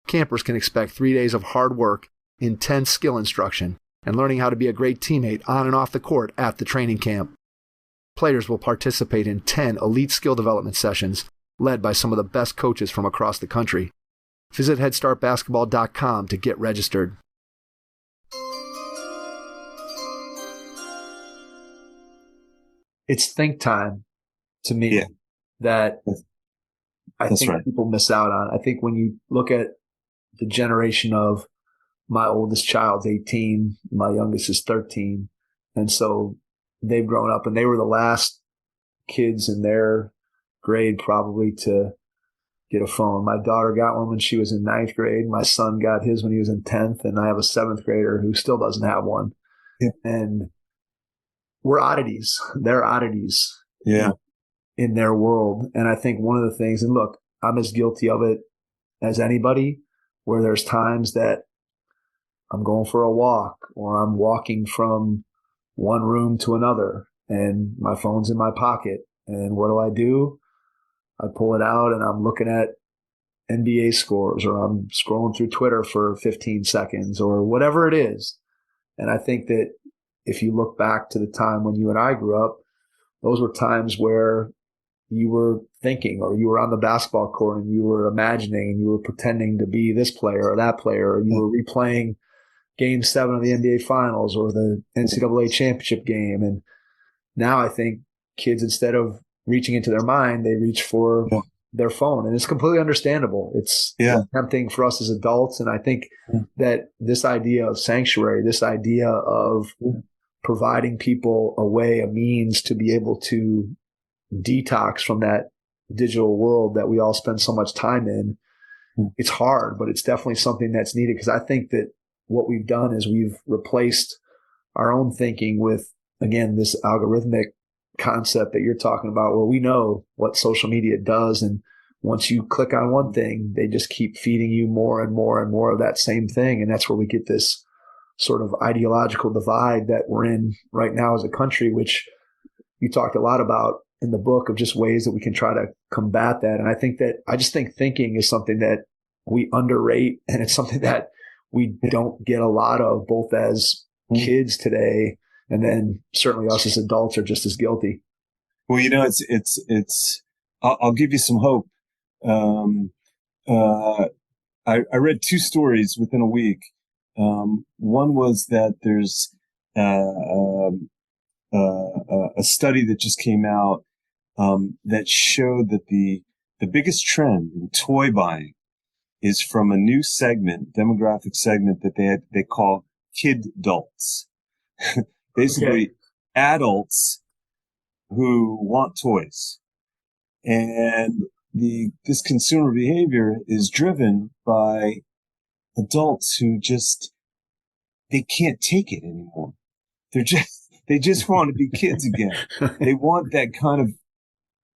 Campers can expect 3 days of hard work, intense skill instruction, and learning how to be a great teammate on and off the court at the training camp. Players will participate in 10 elite skill development sessions led by some of the best coaches from across the country. Visit headstartbasketball.com to get registered. It's think time to me that I think people miss out on. I think when you look at the generation of my oldest child's 18, my youngest is 13, and so they've grown up and they were the last kids in their grade probably to get a phone. My daughter got one when she was in 9th grade. My son got his when he was in 10th, and I have a 7th grader who still doesn't have one. Yeah. And we're oddities. They're oddities in their world. And I think one of the things, and look, I'm as guilty of it as anybody, where there's times that I'm going for a walk or I'm walking from one room to another and my phone's in my pocket. And what do? I pull it out and I'm looking at NBA scores, or I'm scrolling through Twitter for 15 seconds or whatever it is. And I think that if you look back to the time when you and I grew up, those were times where you were thinking, or you were on the basketball court and you were imagining and you were pretending to be this player or that player, or you were replaying Game 7 of the NBA Finals or the NCAA championship game. And now I think kids, instead of reaching into their mind, they reach for their phone. And it's completely understandable. It's tempting for us as adults. And I think that this idea of sanctuary, this idea of providing people a way, a means to be able to detox from that digital world that we all spend so much time in, it's hard, but it's definitely something that's needed. Because I think that what we've done is we've replaced our own thinking with, again, this algorithmic concept that you're talking about, where we know what social media does. And once you click on one thing, they just keep feeding you more and more and more of that same thing. And that's where we get this sort of ideological divide that we're in right now as a country, which you talked a lot about in the book, of just ways that we can try to combat that. And I just think thinking is something that we underrate, and it's something that we don't get a lot of, both as kids today, and then certainly us as adults are just as guilty. Well, I'll give you some hope. I read 2 stories within a week. One was that there's a study that just came out that showed that the biggest trend in toy buying is from a new demographic segment that they call kid adults. Basically, adults who want toys. And this consumer behavior is driven by adults who they can't take it anymore. They just want to be kids again. They want that kind of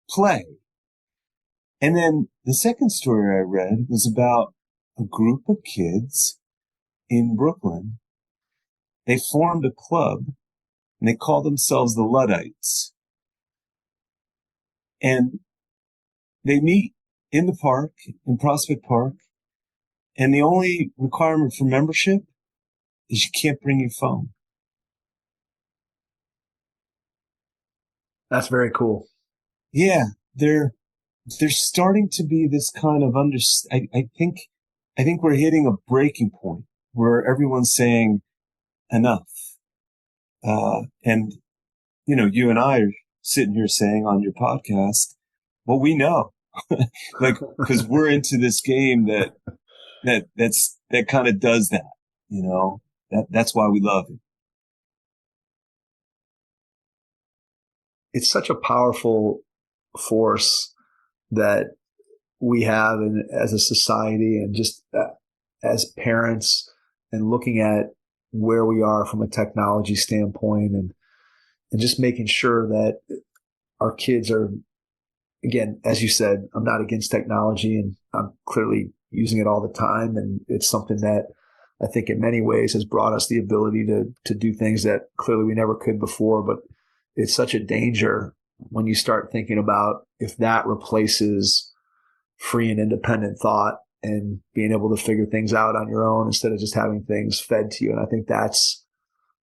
play. And then the second story I read was about a group of kids in Brooklyn. They formed a club and they called themselves the Luddites. And they meet in the park, in Prospect Park. And the only requirement for membership is you can't bring your phone. That's very cool. Yeah, there's starting to be this kind of I think we're hitting a breaking point where everyone's saying enough. And you and I are sitting here saying on your podcast, well, we know, like, because we're into this game that kind of does that. That's why we love it. It's such a powerful force that we have as a society, and just as parents, and looking at where we are from a technology standpoint, and just making sure that our kids are, again, as you said, I'm not against technology, and I'm clearly using it all the time. And it's something that I think in many ways has brought us the ability to do things that clearly we never could before. But it's such a danger when you start thinking about if that replaces free and independent thought and being able to figure things out on your own instead of just having things fed to you. And I think that's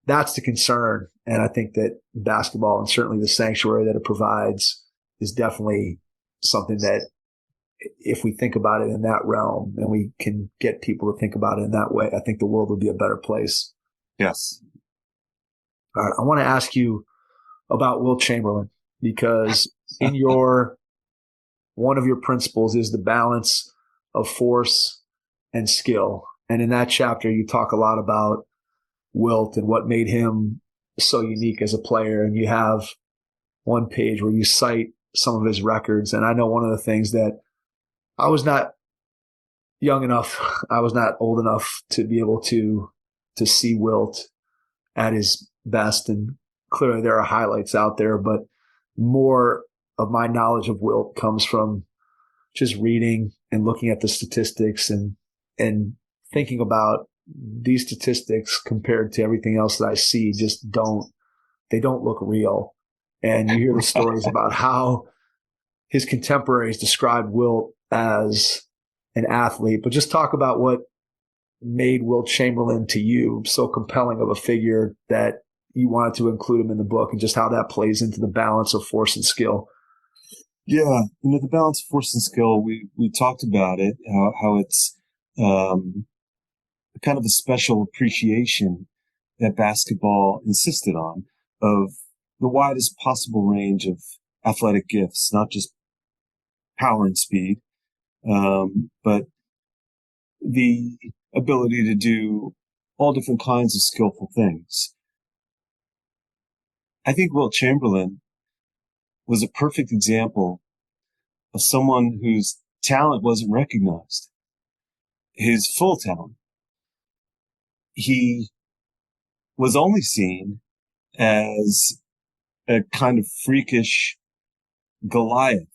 the concern. And I think that basketball, and certainly the sanctuary that it provides, is definitely something that, if we think about it in that realm and we can get people to think about it in that way, I think the world will be a better place. Yes. All right. I want to ask you about Wilt Chamberlain, because in one of your principles is the balance of force and skill. And in that chapter, you talk a lot about Wilt and what made him so unique as a player. And you have one page where you cite some of his records. And I know one of the things that I was not young enough, I was not old enough to be able to see Wilt at his best. And clearly there are highlights out there, but more of my knowledge of Wilt comes from just reading and looking at the statistics and thinking about these statistics compared to everything else that I see they don't look real. And you hear the stories about how his contemporaries described Wilt as an athlete, but just talk about what made Wilt Chamberlain to you so compelling of a figure that you wanted to include him in the book, and just how that plays into the balance of force and skill. Yeah, the balance of force and skill, we talked about it, how it's kind of a special appreciation that basketball insisted on, of the widest possible range of athletic gifts, not just power and speed, but the ability to do all different kinds of skillful things. I think Wilt Chamberlain was a perfect example of someone whose talent wasn't recognized, his full talent. He was only seen as a kind of freakish Goliath,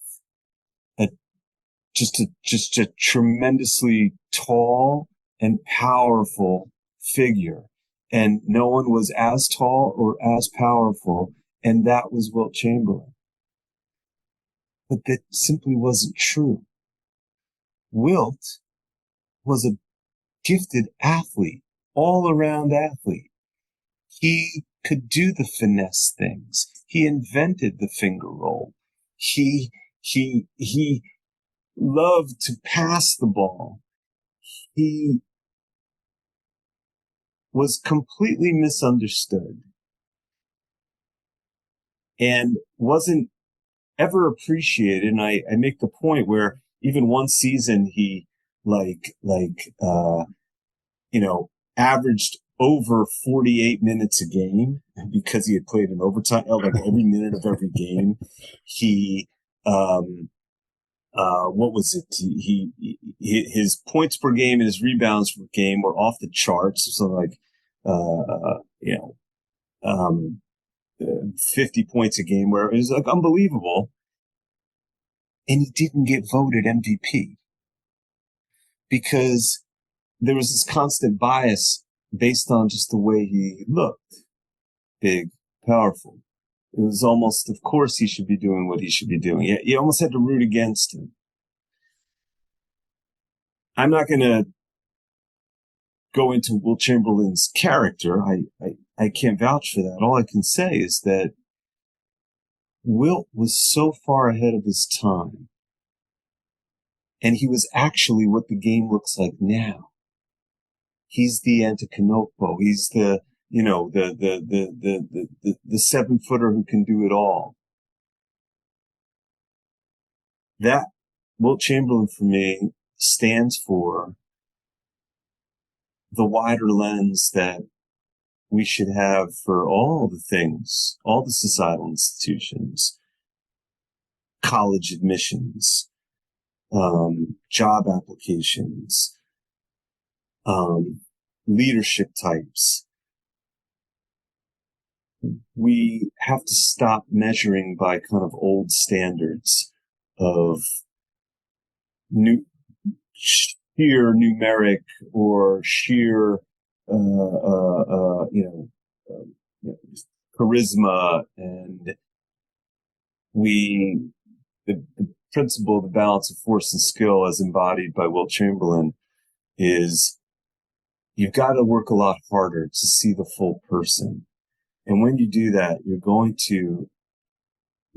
just a tremendously tall and powerful figure. And no one was as tall or as powerful, and that was Wilt Chamberlain. But that simply wasn't true. Wilt was a gifted athlete, all-around athlete. He could do the finesse things. He invented the finger roll. He loved to pass the ball. He was completely misunderstood and wasn't ever appreciated. And I make the point where even one season he averaged over 48 minutes a game because he had played in overtime, like every minute of every game. He, what was it? His points per game and his rebounds per game were off the charts. So 50 points a game, where it was like unbelievable. And he didn't get voted MVP because there was this constant bias based on just the way he looked. Big, powerful. It was almost, of course, he should be doing what he should be doing. You almost had to root against him. I'm not going to go into Wilt Chamberlain's character. I can't vouch for that. All I can say is that Wilt was so far ahead of his time. And he was actually what the game looks like now. He's the Antetokounmpo. He's the 7-footer who can do it all. That Wilt Chamberlain for me stands for the wider lens that we should have for all the things, all the societal institutions, college admissions, job applications, leadership types. We have to stop measuring by kind of old standards of sheer numeric or sheer, charisma, and the principle of the balance of force and skill as embodied by Wilt Chamberlain is you've got to work a lot harder to see the full person. And when you do that, you're going to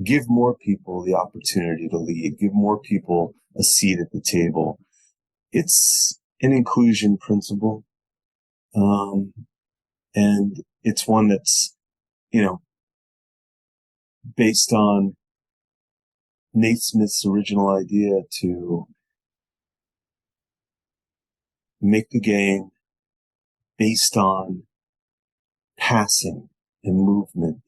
give more people the opportunity to lead, give more people a seat at the table. It's an inclusion principle. And it's one that's, based on Naismith's original idea to make the game based on passing and movement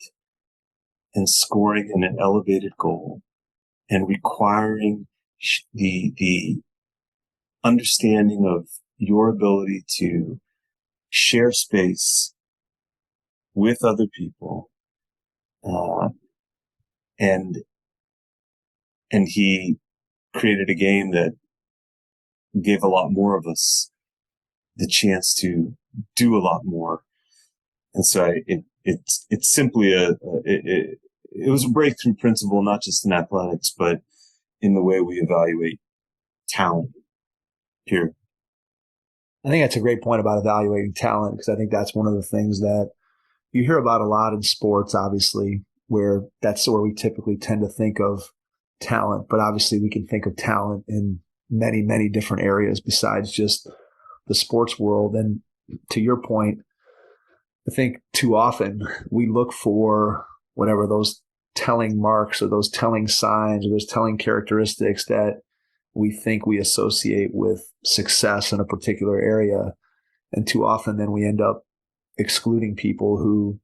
and scoring in an elevated goal and requiring the understanding of your ability to share space with other people. And he created a game that gave a lot more of us the chance to do a lot more. And so it's simply it was a breakthrough principle, not just in athletics, but in the way we evaluate talent here. I think that's a great point about evaluating talent, because I think that's one of the things that you hear about a lot in sports, obviously, where that's where we typically tend to think of talent. But obviously we can think of talent in many, many different areas besides just the sports world. And to your point, I think too often we look for whatever those telling marks or those telling signs or those telling characteristics that we think we associate with success in a particular area. And too often then we end up excluding people who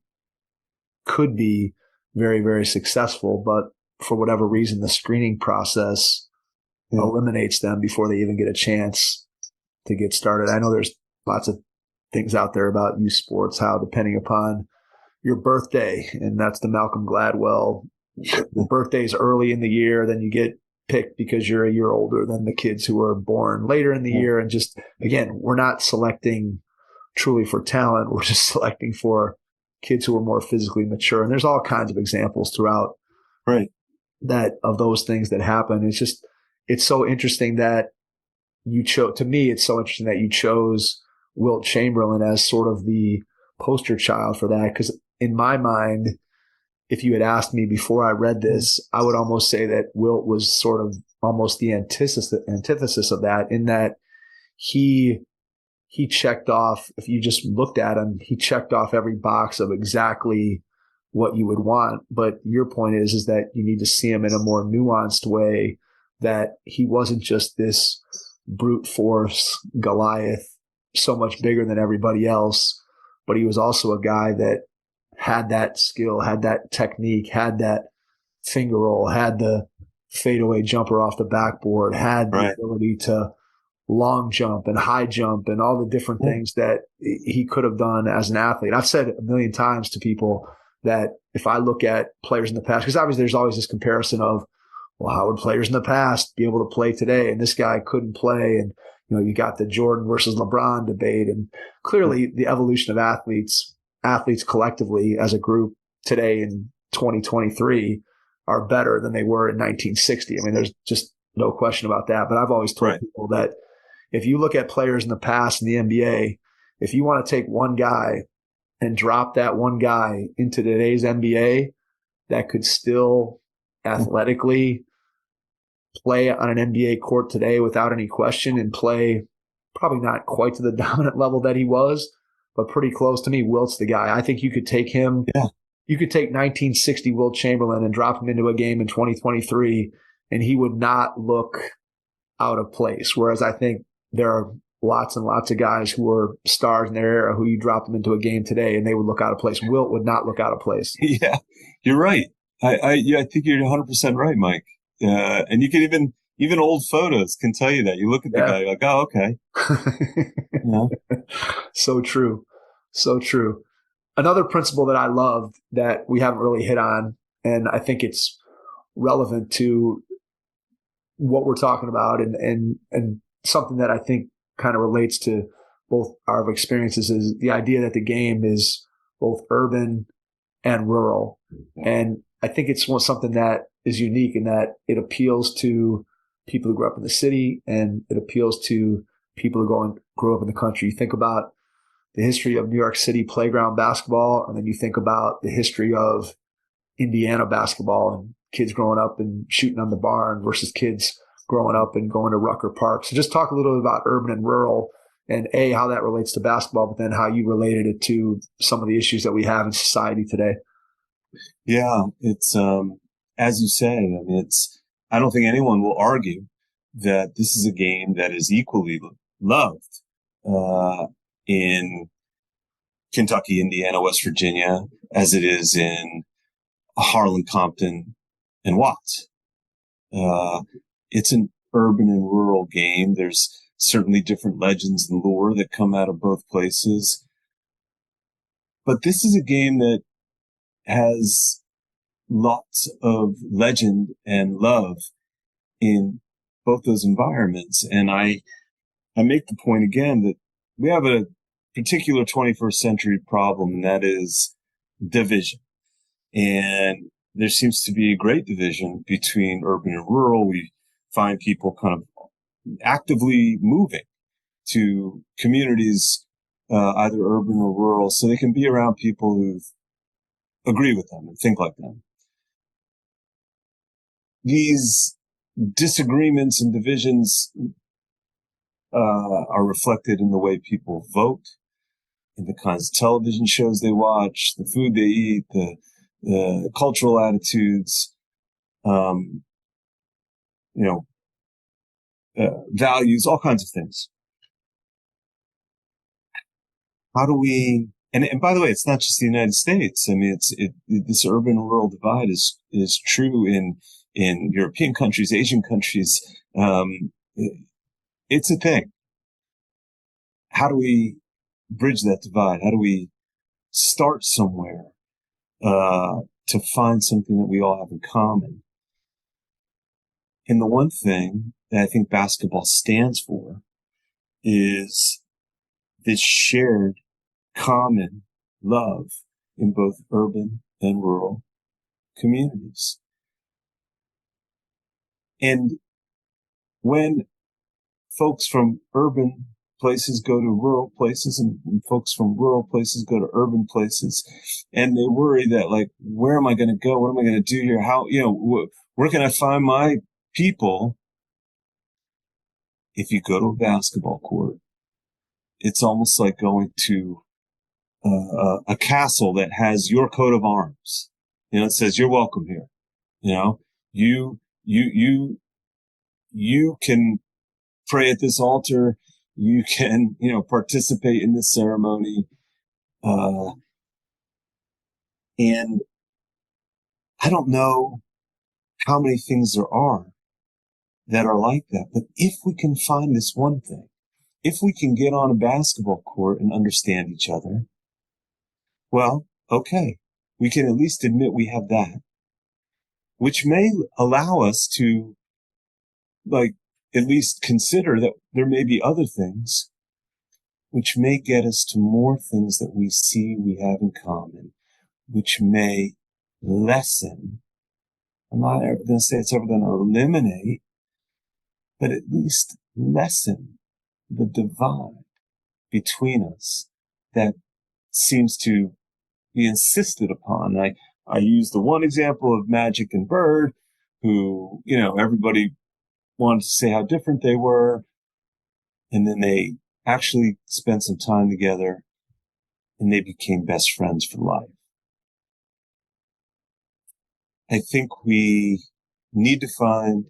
could be very, very successful, but for whatever reason, the screening process eliminates them before they even get a chance to get started. I know there's lots of things out there about youth sports, how depending upon your birthday, and that's the Malcolm Gladwell, the birthday's early in the year, then you get picked because you're a year older than the kids who are born later in the year. And just, again, we're not selecting truly for talent. We're just selecting for kids who are more physically mature. And there's all kinds of examples throughout that of those things that happen. It's so interesting that you chose, to me, it's so interesting that you chose Wilt Chamberlain as sort of the poster child for that. Because in my mind, if you had asked me before I read this, I would almost say that Wilt was sort of almost the antithesis of that, in that he checked off, if you just looked at him, he checked off every box of exactly what you would want. But your point is that you need to see him in a more nuanced way, that he wasn't just this brute force Goliath, so much bigger than everybody else, but he was also a guy that had that skill, had that technique, had that finger roll, had the fadeaway jumper off the backboard, had the ability to long jump and high jump and all the different things that he could have done as an athlete. I've said a million times to people that if I look at players in the past, because obviously there's always this comparison of, well, how would players in the past be able to play today? And this guy couldn't play. And, you got the Jordan versus LeBron debate. And clearly the evolution of athletes collectively as a group today in 2023 are better than they were in 1960. I mean, there's just no question about that. But I've always told people that if you look at players in the past in the NBA, if you want to take one guy and drop that one guy into today's NBA that could still athletically play on an NBA court today without any question and play probably not quite to the dominant level that he was, but pretty close, to me, Wilt's the guy. I think you could take him. Yeah. You could take 1960 Wilt Chamberlain and drop him into a game in 2023, and he would not look out of place. Whereas I think there are lots and lots of guys who were stars in their era who you drop them into a game today and they would look out of place. Wilt would not look out of place. Yeah, you're right. I think you're 100% right, Mike. And you can Even old photos can tell you that. You look at the guy, you're like, oh, okay. So true. So true. Another principle that I love that we haven't really hit on, and I think it's relevant to what we're talking about and something that I think kind of relates to both our experiences, is the idea that the game is both urban and rural. And I think it's something that is unique in that it appeals to people who grew up in the city, and it appeals to people who grew up in the country. You think about the history of New York City playground basketball, and then you think about the history of Indiana basketball and kids growing up and shooting on the barn versus kids growing up and going to Rucker Park. So just talk a little bit about urban and rural, and how that relates to basketball, but then how you related it to some of the issues that we have in society today. Yeah, it's, as you say, I mean, I don't think anyone will argue that this is a game that is equally loved in Kentucky, Indiana, West Virginia, as it is in Harlan, Compton, and Watts. It's an urban and rural game. There's certainly different legends and lore that come out of both places. But this is a game that has lots of legend and love in both those environments. And I make the point again that we have a particular 21st century problem, and that is division. And there seems to be a great division between urban and rural. We find people kind of actively moving to communities, either urban or rural, so they can be around people who agree with them and think like them. These disagreements and divisions are reflected in the way people vote, in the kinds of television shows they watch, the food they eat, the cultural attitudes, values, all kinds of things. How do we, and by the way, it's not just the United States. I mean, this urban and rural divide is true in European countries, Asian countries. It's a thing. How do we bridge that divide? How do we start somewhere to find something that we all have in common? And the one thing that I think basketball stands for is this shared common love in both urban and rural communities. And when folks from urban places go to rural places, and folks from rural places go to urban places, and they worry that, like, where am I going to go? What am I going to do here? How, where can I find my people? If you go to a basketball court, it's almost like going to a castle that has your coat of arms. It says you're welcome here. You can pray at this altar. You can, participate in this ceremony. And I don't know how many things there are that are like that. But if we can find this one thing, if we can get on a basketball court and understand each other, well, okay, we can at least admit we have that, which may allow us to, at least consider that there may be other things which may get us to more things that we see we have in common, which may lessen. I'm not ever going to say it's ever going to eliminate, but at least lessen the divide between us that seems to be insisted upon. I use the one example of Magic and Bird, who, everybody wanted to say how different they were, and then they actually spent some time together and they became best friends for life. I think we need to find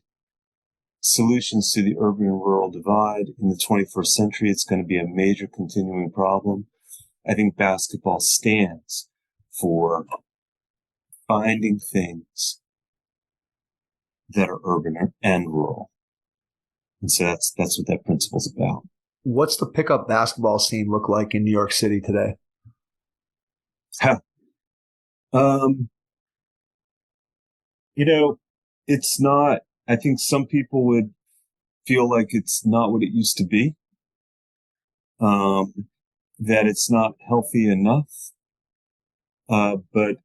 solutions to the urban and rural divide in the 21st century. It's going to be a major continuing problem. I think basketball stands for finding things that are urban and rural. And so that's what that principle's about. What's the pickup basketball scene look like in New York City today? It's not, I think some people would feel like it's not what it used to be, that it's not healthy enough. But,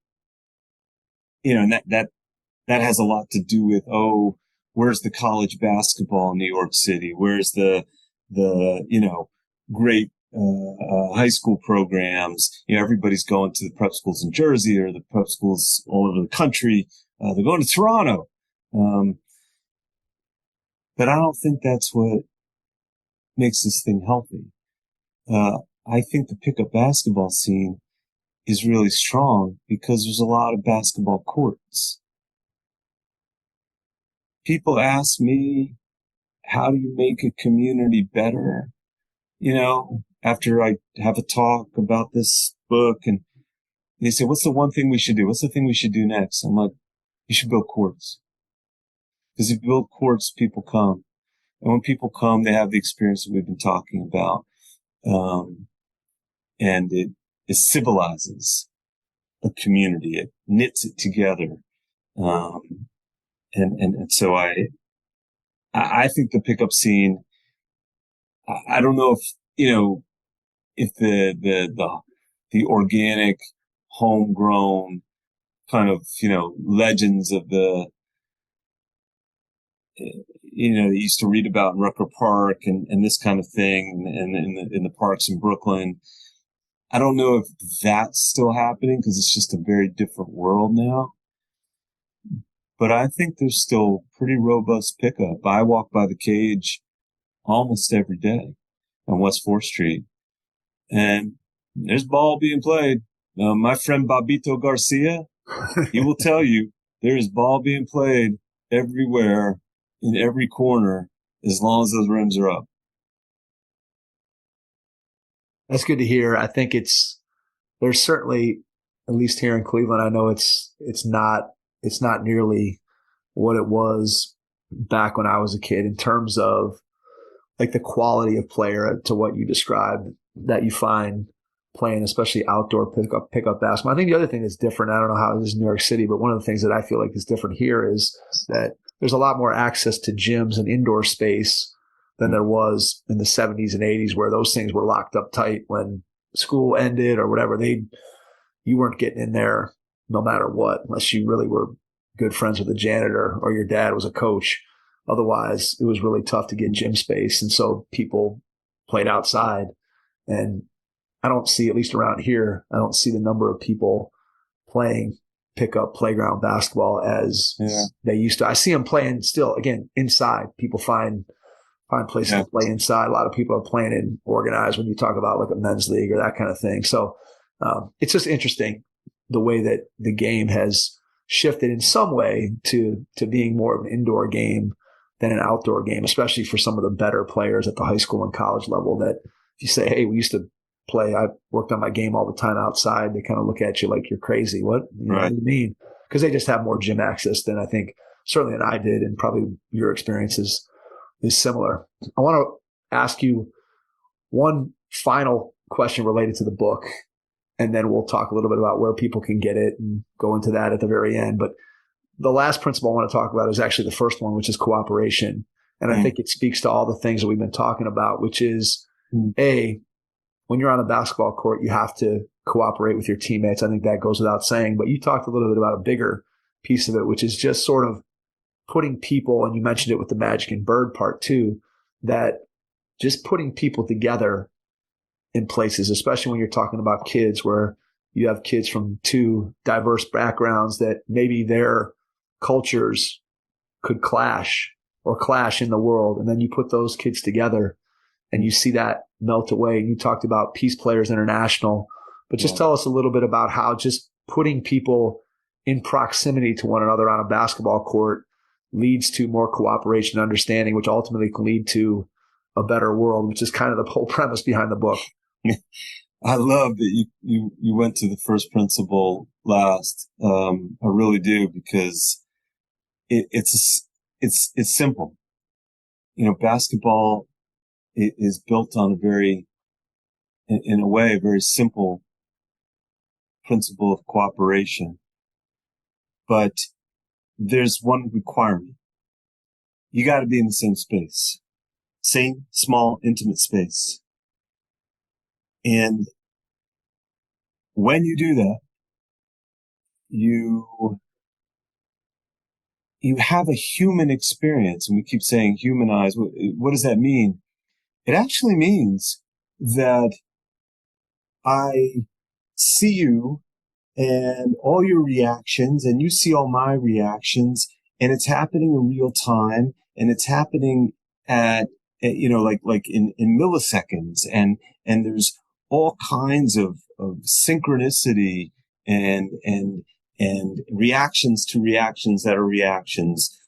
and that has a lot to do with, where's the college basketball in New York City? Where's the great, high school programs? Everybody's going to the prep schools in Jersey or the prep schools all over the country. They're going to Toronto. But I don't think that's what makes this thing healthy. I think the pickup basketball scene is really strong because there's a lot of basketball courts. People ask me, how do you make a community better? After I have a talk about this book, and they say, what's the one thing we should do? What's the thing we should do next? I'm like, you should build courts. Because if you build courts, people come. And when people come, they have the experience that we've been talking about. And it civilizes a community. It knits it together. And so I think the pickup scene, I don't know if the organic, homegrown kind of, legends of the, they used to read about in Rucker Park and this kind of thing, and in the parks in Brooklyn. I don't know if that's still happening because it's just a very different world now. But I think there's still pretty robust pickup. I walk by the Cage almost every day on West 4th Street, and there's ball being played. My friend Bobito Garcia, he will tell you there is ball being played everywhere, in every corner, as long as those rims are up. That's good to hear. I think there's certainly, at least here in Cleveland, I know it's not nearly what it was back when I was a kid in terms of like the quality of player to what you described that you find playing, especially outdoor pickup basketball. I think the other thing that's different, I don't know how it is in New York City, but one of the things that I feel like is different here is that there's a lot more access to gyms and indoor space than there was in the 70s and 80s, where those things were locked up tight when school ended or whatever. You weren't getting in there no matter what, unless you really were good friends with the janitor or your dad was a coach. Otherwise, it was really tough to get gym space. And so people played outside. And I don't see, at least around here, I don't see the number of people playing pickup playground basketball as they used to. I see them playing still, again, inside. People find places to play inside. A lot of people are playing in organized when you talk about like a men's league or that kind of thing. So it's just interesting the way that the game has shifted in some way to being more of an indoor game than an outdoor game, especially for some of the better players at the high school and college level, that if you say, hey, we used to play, I worked on my game all the time outside, they kind of look at you like you're crazy. What do you mean? Because they just have more gym access than I think certainly than I did, and probably your experience is similar. I want to ask you one final question related to the book, and then we'll talk a little bit about where people can get it and go into that at the very end. But the last principle I want to talk about is actually the first one, which is cooperation. And I think it speaks to all the things that we've been talking about, which is when you're on a basketball court, you have to cooperate with your teammates. I think that goes without saying, but you talked a little bit about a bigger piece of it, which is just sort of putting people, and you mentioned it with the Magic and Bird part too, that just putting people together in places, especially when you're talking about kids where you have kids from two diverse backgrounds that maybe their cultures could clash in the world. And then you put those kids together and you see that melt away. And you talked about Peace Players International, but just tell us a little bit about how just putting people in proximity to one another on a basketball court leads to more cooperation and understanding, which ultimately can lead to a better world, which is kind of the whole premise behind the book. I love that you went to the first principle last. I really do, because it's simple. basketball is built on in a way, a very simple principle of cooperation. But there's one requirement. You got to be in the same space, same small, intimate space. And when you do that, you have a human experience. And we keep saying humanize. What does that mean? It actually means that I see you and all your reactions, and you see all my reactions, and it's happening in real time, and it's happening at like in milliseconds, and there's all kinds of synchronicity and reactions to reactions that are reactions.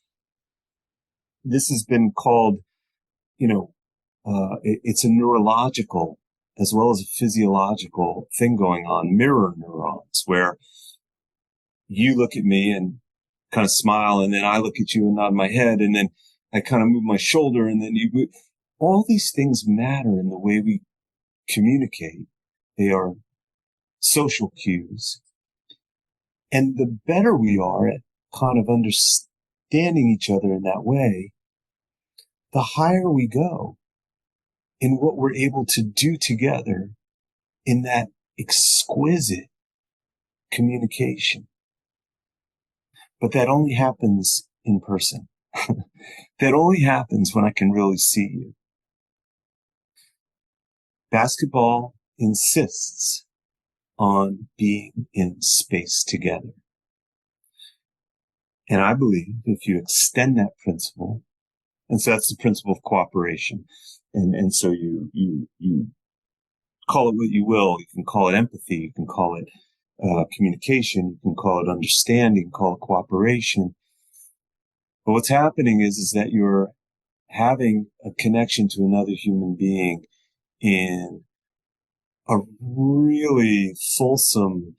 This has been called, it's a neurological as well as a physiological thing going on, mirror neurons, where you look at me and kind of smile, and then I look at you and nod my head, and then I kind of move my shoulder, and then you move. All these things matter in the way we communicate. They are social cues. And the better we are at kind of understanding each other in that way, the higher we go in what we're able to do together in that exquisite communication. But that only happens in person. That only happens when I can really see you. Basketball insists on being in space together. And I believe if you extend that principle, and so that's the principle of cooperation. And so you call it what you will. You can call it empathy. You can call it communication. You can call it understanding, call it cooperation. But what's happening is that you're having a connection to another human being in a really fulsome,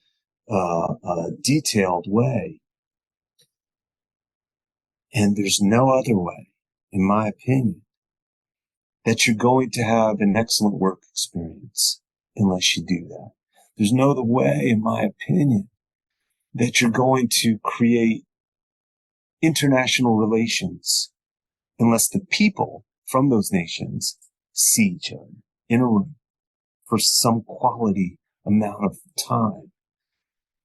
detailed way. And there's no other way, in my opinion, that you're going to have an excellent work experience unless you do that. There's no other way, in my opinion, that you're going to create international relations unless the people from those nations see each other in a room for some quality amount of time.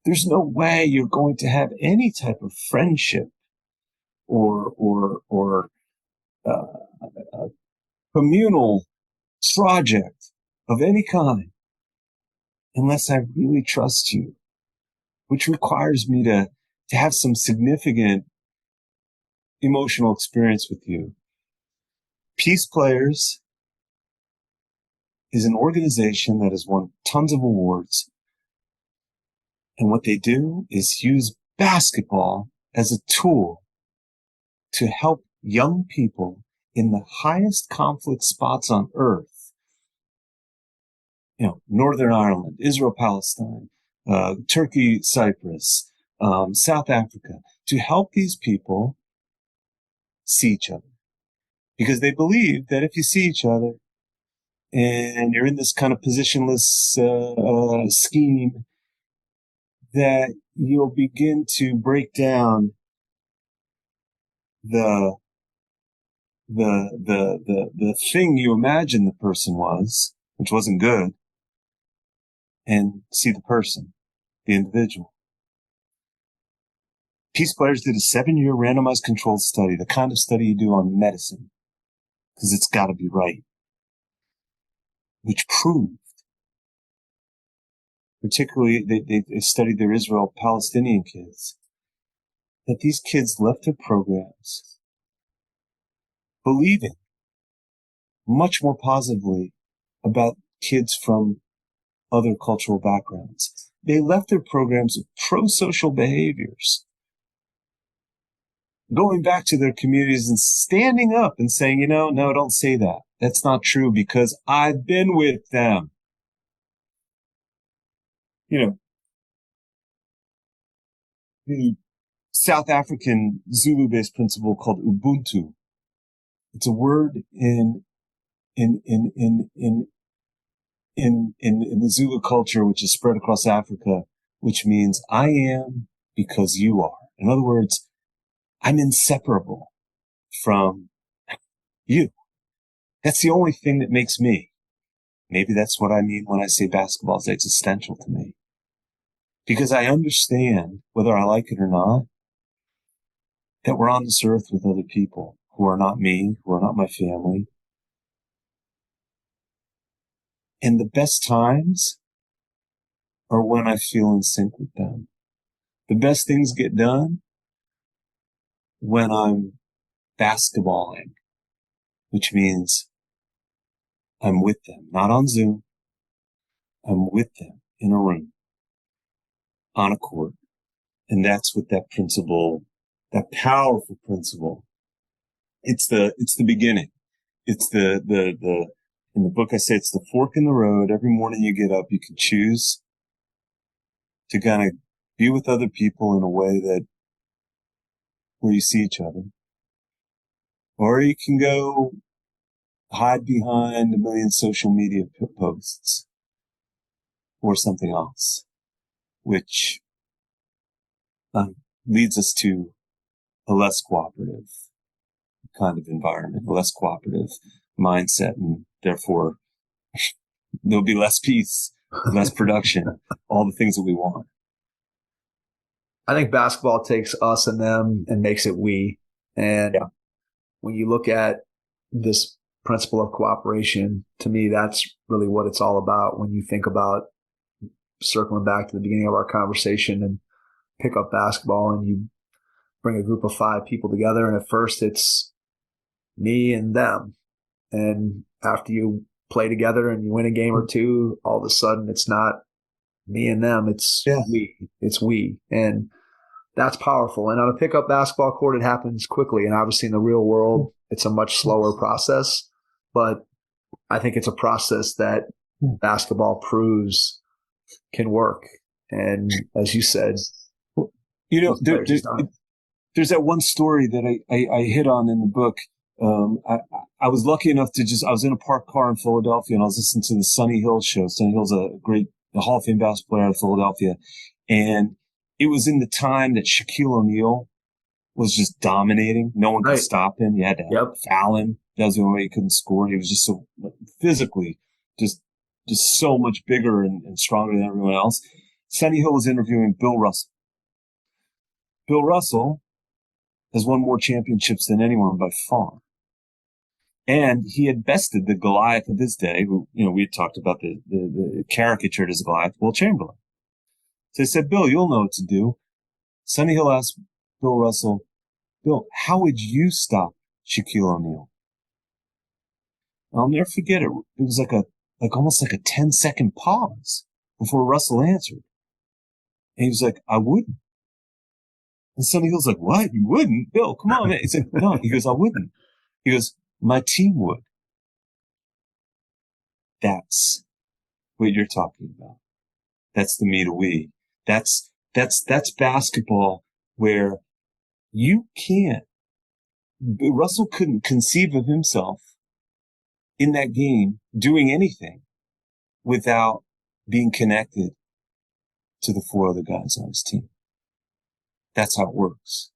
There's no way you're going to have any type of friendship or a communal project of any kind unless I really trust you, which requires me to have some significant emotional experience with you. Peace Players is an organization that has won tons of awards. And what they do is use basketball as a tool to help young people in the highest conflict spots on earth, Northern Ireland, Israel, Palestine, Turkey, Cyprus, South Africa, to help these people see each other. Because they believe that if you see each other and you're in this kind of positionless scheme, that you'll begin to break down the thing you imagined the person was, which wasn't good, and see the person, the individual. Peace Players did a 7-year randomized controlled study, the kind of study you do on medicine, because it's got to be right, which proved, particularly they studied their Israel-Palestinian kids, that these kids left their programs believing much more positively about kids from other cultural backgrounds. They left their programs with pro-social behaviors, going back to their communities and standing up and saying, no, don't say that. That's not true because I've been with them. The South African Zulu-based principle called Ubuntu It's a word in the Zulu culture, which is spread across Africa, which means I am because you are. In other words, I'm inseparable from you. That's the only thing that makes me. Maybe that's what I mean when I say basketball is existential to me. Because I understand, whether I like it or not, that we're on this earth with other people who are not me, who are not my family. And the best times are when I feel in sync with them. The best things get done when I'm basketballing, which means I'm with them, not on Zoom. I'm with them in a room, on a court. And that's what that principle, that powerful principle, it's the beginning. It's in the book I say it's the fork in the road. Every morning you get up, you can choose to kind of be with other people in a way that where you see each other. Or you can go hide behind a million social media posts or something else, which leads us to a less cooperative kind of environment, a less cooperative mindset, and therefore there'll be less peace, less production, all the things that we want. I think basketball takes us and them and makes it we. And when you look at this principle of cooperation, to me, that's really what it's all about. When you think about circling back to the beginning of our conversation and pick up basketball and you bring a group of 5 people together, and at first it's me and them. And after you play together and you win a game or two, all of a sudden it's not me and them, it's we. It's we. And that's powerful. And on a pickup basketball court, it happens quickly. And obviously in the real world, it's a much slower process. But I think it's a process that basketball proves can work. And as you said, there's that one story that I hit on in the book. I was lucky enough I was in a parked car in Philadelphia and I was listening to the Sonny Hill show. Sonny Hill's a Hall of Fame basketball player out of Philadelphia. And it was in the time that Shaquille O'Neal was just dominating. No one could stop him. You had to foul him. That was the only way he couldn't score. He was just so physically just so much bigger and stronger than everyone else. Sonny Hill was interviewing Bill Russell. Bill Russell has won more championships than anyone by far. And he had bested the Goliath of his day, who, we had talked about the caricatured as Goliath, Will Chamberlain. So they said, Bill, you'll know what to do. Sonny Hill asked Bill Russell, Bill, how would you stop Shaquille O'Neal? I'll never forget it. It was almost like a 10-second pause before Russell answered. And he was like, I wouldn't. And Sonny Hill's like, what? You wouldn't? Bill, come on, man. He said, no. He goes, I wouldn't. He goes, my team would. That's what you're talking about. That's the me to we. That's basketball where you can't. Russell couldn't conceive of himself in that game doing anything without being connected to the 4 other guys on his team. That's how it works.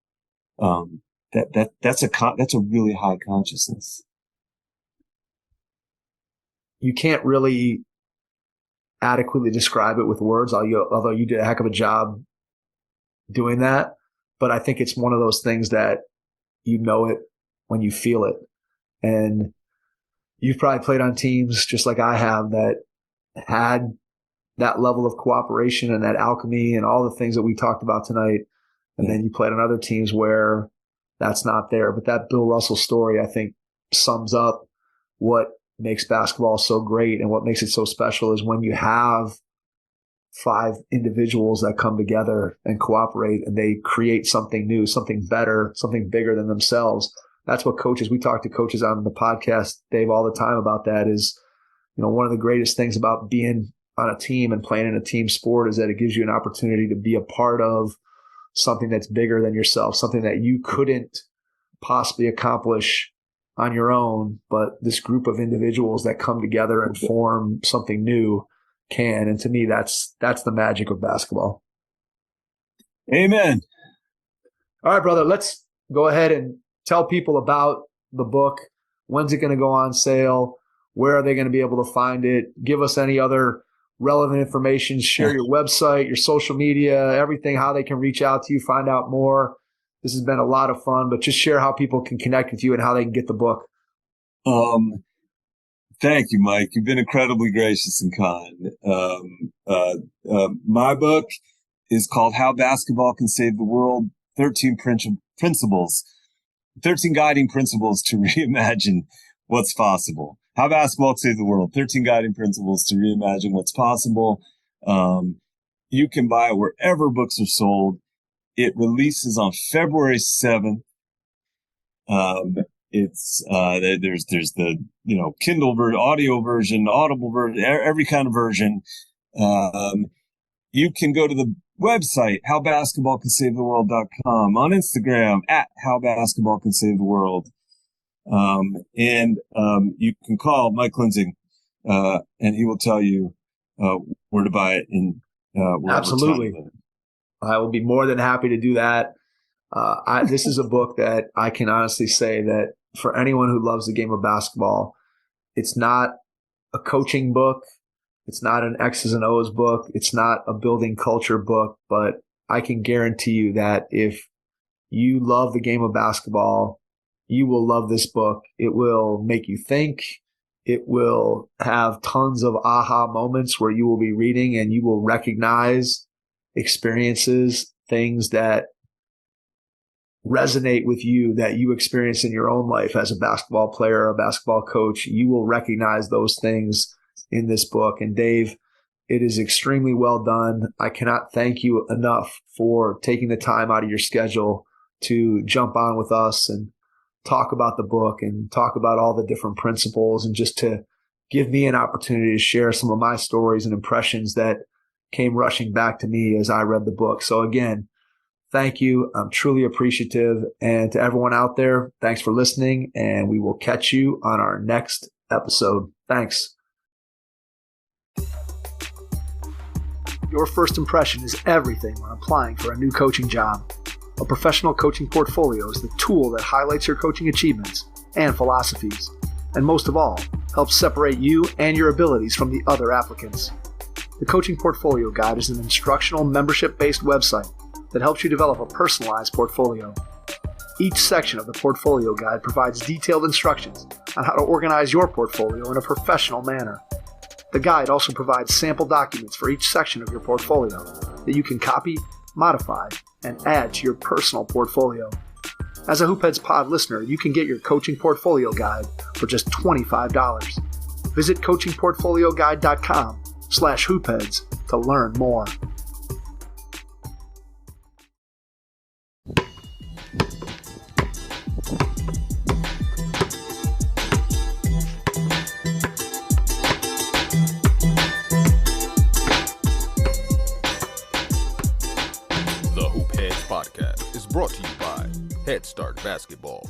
That's a really high consciousness. You can't really adequately describe it with words, although you did a heck of a job doing that. But I think it's one of those things that you know it when you feel it. And you've probably played on teams just like I have that had that level of cooperation and that alchemy and all the things that we talked about tonight. And then you played on other teams where that's not there. But that Bill Russell story, I think, sums up what makes basketball so great and what makes it so special is when you have 5 individuals that come together and cooperate and they create something new, something better, something bigger than themselves. That's what coaches, we talk to coaches on the podcast, Dave, all the time about that is, one of the greatest things about being on a team and playing in a team sport is that it gives you an opportunity to be a part of something that's bigger than yourself, something that you couldn't possibly accomplish on your own, but this group of individuals that come together and form something new can. And to me, that's the magic of basketball. Amen. All right, brother, let's go ahead and tell people about the book. When's it going to go on sale? Where are they going to be able to find it? Give us any other relevant information. Share your website, your social media, everything, how they can reach out to you, find out more. This has been a lot of fun, but just share how people can connect with you and how they can get the book. Thank you, Mike. You've been incredibly gracious and kind. My book is called How Basketball Can Save the World, 13 Principles, 13 Guiding Principles to Reimagine What's Possible. How Basketball Can Save the World, 13 Guiding Principles to Reimagine What's Possible. You can buy it wherever books are sold. It releases on February 7th. There's the, Kindle version, audio version, Audible version, every kind of version. You can go to the website, howbasketballcansavtheworld.com, on Instagram, @howbasketballcansavtheworld. And you can call Mike Lindsay, and he will tell you where to buy it. Absolutely. I will be more than happy to do that. This is a book that I can honestly say that for anyone who loves the game of basketball, it's not a coaching book. It's not an X's and O's book. It's not a building culture book, but I can guarantee you that if you love the game of basketball, you will love this book. It will make you think. It will have tons of aha moments where you will be reading and you will recognize experiences, things that resonate with you that you experience in your own life as a basketball player or a basketball coach. You will recognize those things in this book. And Dave, it is extremely well done. I cannot thank you enough for taking the time out of your schedule to jump on with us and talk about the book and talk about all the different principles, and just to give me an opportunity to share some of my stories and impressions that came rushing back to me as I read the book. So again, thank you. I'm truly appreciative. And to everyone out there, thanks for listening, and we will catch you on our next episode. Thanks. Your first impression is everything when applying for a new coaching job. A professional coaching portfolio is the tool that highlights your coaching achievements and philosophies, and most of all, helps separate you and your abilities from the other applicants. The Coaching Portfolio Guide is an instructional membership-based website that helps you develop a personalized portfolio. Each section of the Portfolio Guide provides detailed instructions on how to organize your portfolio in a professional manner. The guide also provides sample documents for each section of your portfolio that you can copy, modify, and add to your personal portfolio. As a Hoopheads Pod listener, you can get your Coaching Portfolio Guide for just $25. Visit coachingportfolioguide.com/hoopheads to learn more. The Hoopheads Podcast is brought to you by Head Start Basketball.